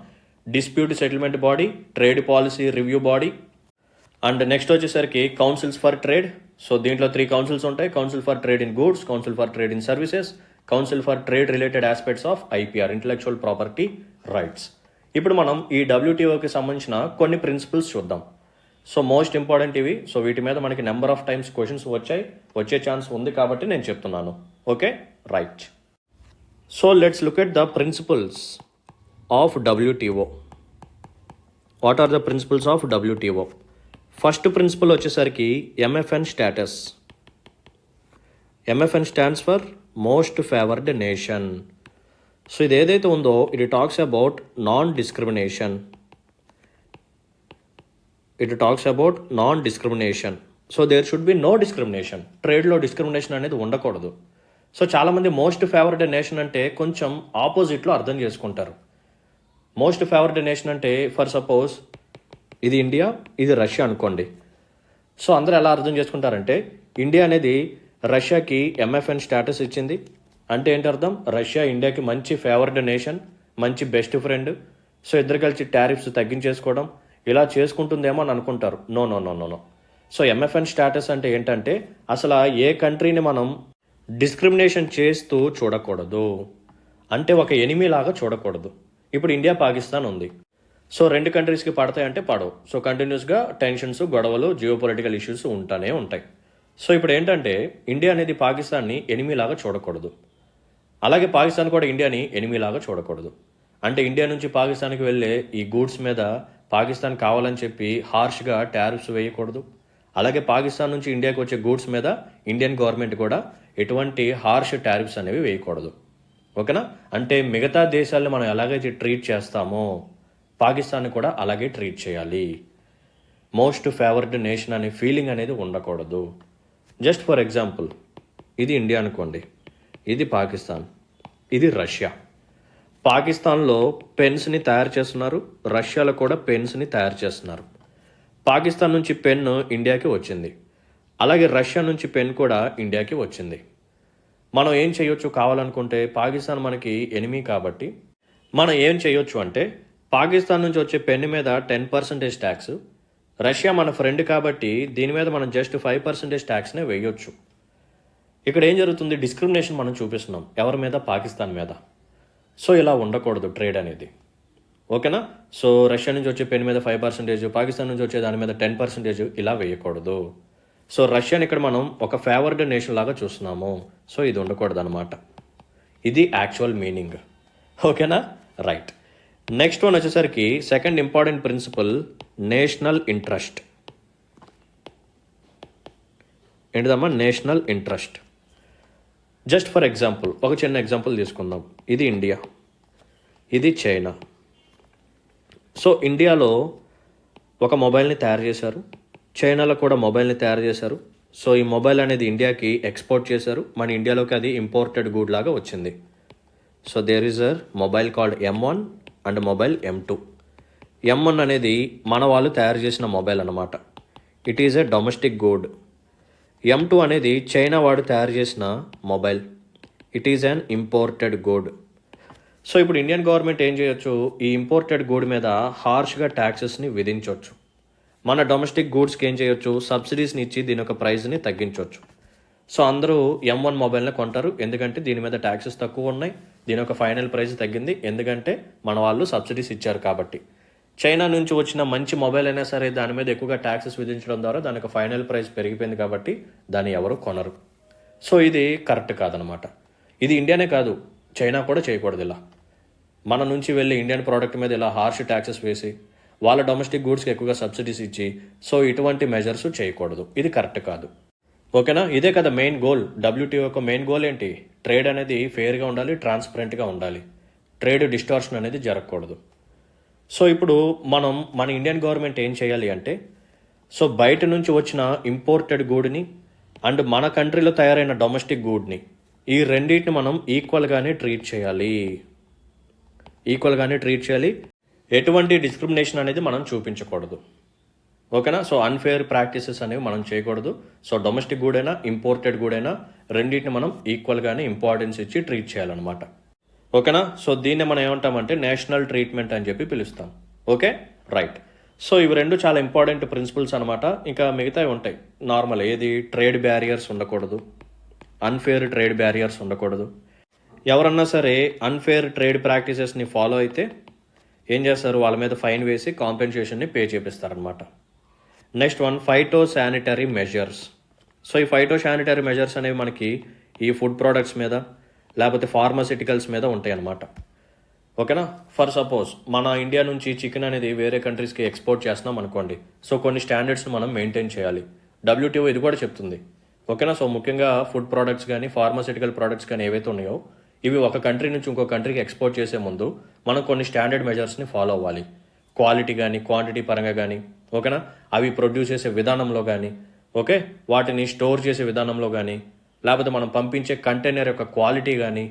dispute settlement body, trade policy review body. And next వచ్చేసరికి కౌన్సిల్స్ ఫర్ ట్రేడ్. సో దీంట్లో 3 కౌన్సిల్స్ ఉంటాయి. Council for trade in goods, council for trade in services, council for trade related aspects of IPR, intellectual property rights. ఇప్పుడు మనం ఈ డబ్ల్యూటీఓకి సంబంధించిన కొన్ని ప్రిన్సిపల్స్ చూద్దాం. సో మోస్ట్ ఇంపార్టెంట్ ఇవి. సో వీటి మీద మనకి నెంబర్ ఆఫ్ టైమ్స్ క్వశ్చన్స్ వచ్చే ఛాన్స్ ఉంది కాబట్టి నేను చెప్తున్నాను. Okay, right. So let's look at the principles of WTO. What are the principles of WTO? First principle వచ్చేసరికి MFN status. MFN stands for most favoured nation. So ఇది ఏదైతే ఉందో it talks about non discrimination. So there should be no discrimination. ట్రేడ్లో డిస్క్రిమినేషన్ అనేది ఉండకూడదు. సో చాలామంది మోస్ట్ ఫేవర్డ్ నేషన్ అంటే కొంచెం ఆపోజిట్లో అర్థం చేసుకుంటారు. మోస్ట్ ఫేవర్డ్ నేషన్ అంటే ఫర్ సపోజ్ ఇది ఇండియా, ఇది రష్యా అనుకోండి. సో అందరూ ఎలా అర్థం చేసుకుంటారంటే ఇండియా అనేది రష్యాకి ఎంఎఫ్ఎన్ స్టేటస్ ఇచ్చింది అంటే ఏంటి అర్థం? రష్యా ఇండియాకి మంచి ఫేవర్డ్ నేషన్, మంచి బెస్ట్ ఫ్రెండ్. సో ఇద్దరు కలిసి టారిఫ్స్ తగ్గించేసుకోవడం ఇలా చేసుకుంటుందేమో అని అనుకుంటారు. No no no no no. So MFN status అంటే ఏంటంటే అసలు ఏ కంట్రీని మనం డిస్క్రిమినేషన్ చేస్తూ చూడకూడదు, అంటే ఒక ఎనిమీ లాగా చూడకూడదు. ఇప్పుడు ఇండియా పాకిస్తాన్ ఉంది. సో రెండు కంట్రీస్కి పడతాయంటే పడవు. సో కంటిన్యూస్గా టెన్షన్స్, గొడవలు, జియో పొలిటికల్ ఇష్యూస్ ఉంటానే ఉంటాయి. సో ఇప్పుడు ఏంటంటే ఇండియా అనేది పాకిస్తాన్ని ఎనిమీ లాగా చూడకూడదు, అలాగే పాకిస్తాన్ కూడా ఇండియాని ఎనిమీ లాగా చూడకూడదు. అంటే ఇండియా నుంచి పాకిస్తాన్కి వెళ్ళే ఈ గూడ్స్ మీద పాకిస్తాన్ కావాలని చెప్పి హార్ష్గా టారిఫ్స్ వేయకూడదు. అలాగే పాకిస్తాన్ నుంచి ఇండియాకి వచ్చే గూడ్స్ మీద ఇండియన్ గవర్నమెంట్ కూడా ఎటువంటి హార్ష్ టారిఫ్స్ అనేవి వేయకూడదు. ఓకేనా? అంటే మిగతా దేశాలను మనం ఎలాగైతే ట్రీట్ చేస్తామో పాకిస్తాన్ని కూడా అలాగే ట్రీట్ చేయాలి. మోస్ట్ ఫేవర్డ్ నేషన్ అనే ఫీలింగ్ అనేది ఉండకూడదు. జస్ట్ ఫర్ ఎగ్జాంపుల్, ఇది ఇండియా అనుకోండి, ఇది పాకిస్తాన్, ఇది రష్యా. పాకిస్తాన్లో పెన్స్ని తయారు చేస్తున్నారు, రష్యాలో కూడా పెన్స్ని తయారు చేస్తున్నారు. పాకిస్తాన్ నుంచి పెన్ ఇండియాకి వచ్చింది, అలాగే రష్యా నుంచి పెన్ కూడా ఇండియాకి వచ్చింది. మనం ఏం చేయొచ్చు కావాలనుకుంటే, పాకిస్తాన్ మనకి ఎనిమీ కాబట్టి మనం ఏం చేయొచ్చు అంటే పాకిస్తాన్ నుంచి వచ్చే పెన్ మీద 10% ట్యాక్స్, రష్యా మన ఫ్రెండ్ కాబట్టి దీని మీద మనం జస్ట్ 5% ట్యాక్స్నే వేయొచ్చు. ఇక్కడ ఏం జరుగుతుంది? డిస్క్రిమినేషన్ మనం చూపిస్తున్నాం ఎవరి మీద? పాకిస్తాన్ మీద. సో ఇలా ఉండకూడదు ట్రేడ్ అనేది. ఓకేనా? సో రష్యా నుంచి వచ్చే పెన్ మీద 5%, పాకిస్తాన్ నుంచి వచ్చే దాని మీద 10% ఇలా వేయకూడదు. సో రష్యాని ఇక్కడ మనం ఒక ఫేవర్డ్ నేషన్ లాగా చూస్తున్నాము. సో ఇది ఉండకూడదు అనమాట. ఇది యాక్చువల్ మీనింగ్. ఓకేనా? రైట్. నెక్స్ట్ వన్ వచ్చేసరికి second important principle, national interest. ఏంటిదమ్మా? National interest. Just for example, ఒక చిన్న ఎగ్జాంపుల్ తీసుకుందాం. ఇది ఇండియా, ఇది చైనా. సో ఇండియాలో ఒక మొబైల్ని తయారు చేశారు, చైనాలో కూడా మొబైల్ని తయారు చేశారు. సో ఈ మొబైల్ అనేది ఇండియాకి ఎక్స్పోర్ట్ చేశారు, మన ఇండియాలోకి అది ఇంపోర్టెడ్ గూడ్ లాగా వచ్చింది. So there is a mobile called M1 and mobile M2. M1 అనేది మన వాళ్ళు తయారు చేసిన మొబైల్ అన్నమాట. It is a domestic good. M2 అనేది చైనా వాడు తయారు చేసిన mobile. It is an imported good. So ఇప్పుడు ఇండియన్ గవర్నమెంట్ ఏం చేయొచ్చు? ఈ ఇంపోర్టెడ్ గూడ్ మీద హార్ష్గా ట్యాక్సెస్ని విధించవచ్చు. మన డొమెస్టిక్ గూడ్స్కి ఏం చేయొచ్చు? సబ్సిడీస్ని ఇచ్చి దీని యొక్క ప్రైస్ని తగ్గించవచ్చు. సో అందరూ M1 మొబైల్ని కొంటారు, ఎందుకంటే దీని మీద ట్యాక్సెస్ తక్కువ ఉన్నాయి, దీని యొక్క ఫైనల్ ప్రైస్ తగ్గింది, ఎందుకంటే మన వాళ్ళు సబ్సిడీస్ ఇచ్చారు కాబట్టి. చైనా నుంచి వచ్చిన మంచి మొబైల్ అయినా సరే దాని మీద ఎక్కువగా ట్యాక్సెస్ విధించడం ద్వారా దాని యొక్క ఫైనల్ ప్రైస్ పెరిగిపోయింది కాబట్టి దాన్ని ఎవరు కొనరు. సో ఇది కరెక్ట్ కాదనమాట. ఇది ఇండియానే కాదు, చైనా కూడా చేయకూడదు ఇలా. మన నుంచి వెళ్ళి ఇండియన్ ప్రోడక్ట్ మీద ఇలా హార్ష్ ట్యాక్సెస్ వేసి వాళ్ళ డొమెస్టిక్ గూడ్స్కి ఎక్కువగా సబ్సిడీస్ ఇచ్చి సో ఇటువంటి మెజర్స్ చేయకూడదు. ఇది కరెక్ట్ కాదు. ఓకేనా? ఇదే కదా మెయిన్ గోల్. డబ్ల్యూటీఓ యొక్క మెయిన్ గోల్ ఏంటి? ట్రేడ్ అనేది ఫెయిర్గా ఉండాలి, ట్రాన్స్పరెంట్గా ఉండాలి, ట్రేడ్ డిస్టార్షన్ అనేది జరగకూడదు. సో ఇప్పుడు మన ఇండియన్ గవర్నమెంట్ ఏం చేయాలి అంటే, సో బయట నుంచి వచ్చిన ఇంపోర్టెడ్ గూడ్ని అండ్ మన కంట్రీలో తయారైన డొమెస్టిక్ గూడ్ని, ఈ రెండింటిని మనం ఈక్వల్గానే ట్రీట్ చేయాలి. ఎటువంటి డిస్క్రిమినేషన్ అనేది మనం చూపించకూడదు. ఓకేనా? సో అన్ఫేర్ ప్రాక్టీసెస్ అనేవి మనం చేయకూడదు. సో డొమెస్టిక్ గూడ్ అయినా ఇంపోర్టెడ్ గూడ్ అయినా రెండింటిని మనం ఈక్వల్గానే ఇంపార్టెన్స్ ఇచ్చి ట్రీట్ చేయాలన్నమాట. ఓకేనా? సో దీన్ని మనం ఏమంటామంటే నేషనల్ ట్రీట్మెంట్ అని చెప్పి పిలుస్తాం. Okay, right. సో ఇవి రెండు చాలా ఇంపార్టెంట్ ప్రిన్సిపల్స్ అనమాట. ఇంకా మిగతావి ఉంటాయి నార్మల్. ఏది? ట్రేడ్ బ్యారియర్స్ ఉండకూడదు, అన్ఫేర్ ట్రేడ్ బ్యారియర్స్ ఉండకూడదు. ఎవరన్నా సరే అన్ఫేర్ ట్రేడ్ ప్రాక్టీసెస్ని ఫాలో అయితే ఏం చేస్తారు? వాళ్ళ మీద ఫైన్ వేసి కాంపెన్సేషన్ని పే చేపిస్తారనమాట. Next one, phyto sanitary measures. So ఈ ఫైటో శానిటరీ మెజర్స్ అనేవి మనకి ఈ ఫుడ్ ప్రోడక్ట్స్ మీద లేకపోతే ఫార్మాసిటికల్స్ మీద ఉంటాయి అన్నమాట. ఓకేనా. ఫర్ సపోజ్ మన ఇండియా నుంచి చికెన్ అనేది వేరే కంట్రీస్కి ఎక్స్పోర్ట్ చేస్తున్నాం అనుకోండి. సో కొన్ని స్టాండర్డ్స్ని మనం మెయింటైన్ చేయాలి. డబ్ల్యూటీఓ ఇది కూడా చెప్తుంది. ఓకేనా. సో ముఖ్యంగా ఫుడ్ ప్రోడక్ట్స్ కానీ ఫార్మాసిటికల్ ప్రోడక్ట్స్ కానీ ఏవైతే ఉన్నాయో ఇవి ఒక కంట్రీ నుంచి ఇంకో కంట్రీకి ఎక్స్పోర్ట్ చేసే ముందు మనం కొన్ని స్టాండర్డ్ మెజర్స్ని ఫాలో అవ్వాలి. క్వాలిటీ కానీ క్వాంటిటీ పరంగా కానీ, ఓకేనా, అవి ప్రొడ్యూస్ చేసే విధానంలో కానీ, ఓకే, వాటిని స్టోర్ చేసే విధానంలో కానీ, లేకపోతే మనం పంపించే కంటైనర్ యొక్క క్వాలిటీ కానీ,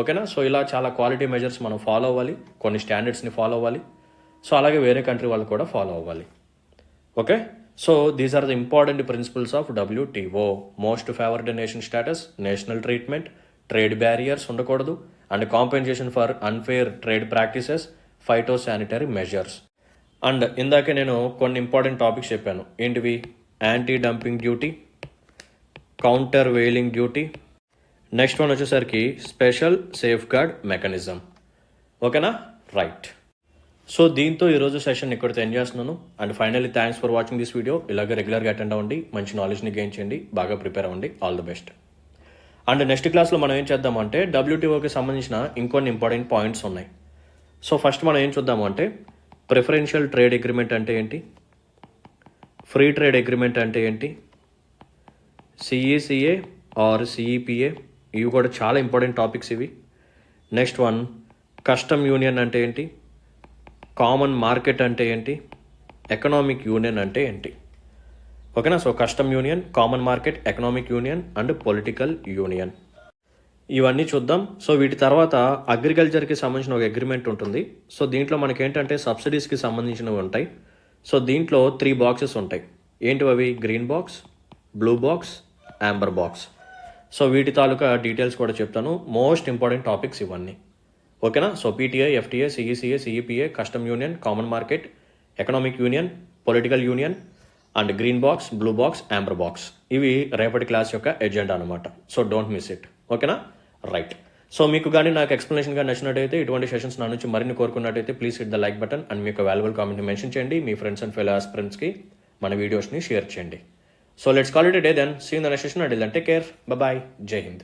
ఓకేనా. సో ఇలా చాలా క్వాలిటీ మెజర్స్ మనం ఫాలో అవ్వాలి, కొన్ని స్టాండర్డ్స్ని ఫాలో అవ్వాలి. సో అలాగే వేరే కంట్రీ వాళ్ళు కూడా ఫాలో అవ్వాలి. Okay. So these are the important principles of WTO. Most favoured nation status, national treatment, trade barriers ఉండకూడదు, and compensation for unfair trade practices, phyto sanitary measures. And ఇందాకే నేను కొన్ని ఇంపార్టెంట్ టాపిక్స్ చెప్పాను. ఏంటివి? Anti dumping duty, countervailing duty, next one వచ్చేసరికి స్పెషల్ సేఫ్ గార్డ్ మెకానిజం. ఓకేనా, రైట్. సో దీంతో ఈరోజు సెషన్ ఇక్కడితో ఎండ్ చేస్తున్నాను. And finally thanks for watching this video. ఇలాగే రెగ్యులర్గా అటెండ్ అవ్వండి, మంచి నాలెడ్జ్ని గెయిన్ చేయండి, బాగా ప్రిపేర్ అవ్వండి. All the best. And next క్లాస్లో మనం ఏం చేద్దామంటే డబ్ల్యూటీఓకి సంబంధించిన ఇంకొన్ని ఇంపార్టెంట్ పాయింట్స్ ఉన్నాయి. సో ఫస్ట్ మనం ఏం చూద్దాము అంటే ప్రిఫరెన్షియల్ ట్రేడ్ అగ్రిమెంట్ అంటే ఏంటి, ఫ్రీ ట్రేడ్ అగ్రిమెంట్ అంటే ఏంటి, సిఈసిఏ ఆర్ సిఈపిఏ, ఇవి కూడా చాలా ఇంపార్టెంట్ టాపిక్స్ ఇవి. నెక్స్ట్ వన్ కస్టమ్ యూనియన్ అంటే ఏంటి, కామన్ మార్కెట్ అంటే ఏంటి, ఎకనామిక్ యూనియన్ అంటే ఏంటి. ఓకేనా. So custom union, common market, economic union and political union, ఇవన్నీ చూద్దాం. సో వీటి తర్వాత అగ్రికల్చర్కి సంబంధించిన ఒక అగ్రిమెంట్ ఉంటుంది. సో దీంట్లో మనకి ఏంటంటే సబ్సిడీస్కి సంబంధించినవి ఉంటాయి. సో దీంట్లో 3 బాక్సెస్ ఉంటాయి. ఏంటివి అవి? Green box, blue box, amber box. So వీటి తాలూకా డీటెయిల్స్ కూడా చెప్తాను. మోస్ట్ ఇంపార్టెంట్ టాపిక్స్ ఇవన్నీ. ఓకేనా. So PTI, FTA, CECA, CEPA, custom union, common market, economic union, political union and green box, blue box, amber box, ఇవి రేపటి క్లాస్ యొక్క ఎజెండా అనమాట. So don't miss it. ఓకేనా, రైట్. సో మీకు కానీ నాకు ఎక్స్ప్లెనేషన్ కానీ నచ్చినట్టయితే, ఇటువంటి సెషన్స్ నా నుంచి మరిన్ని కోరుకున్నట్టయితే please hit the like button and మీకు వాల్యుబుల్ కామెంట్ మెన్షన్ చేయండి. మీ ఫ్రెండ్స్ అండ్ ఫెలో ఆస్పిరెంట్స్కి మన వీడియోస్ని షేర్ చేయండి. So let's call it a day then. See in the next session. Until then take care. Bye. జై హింద్.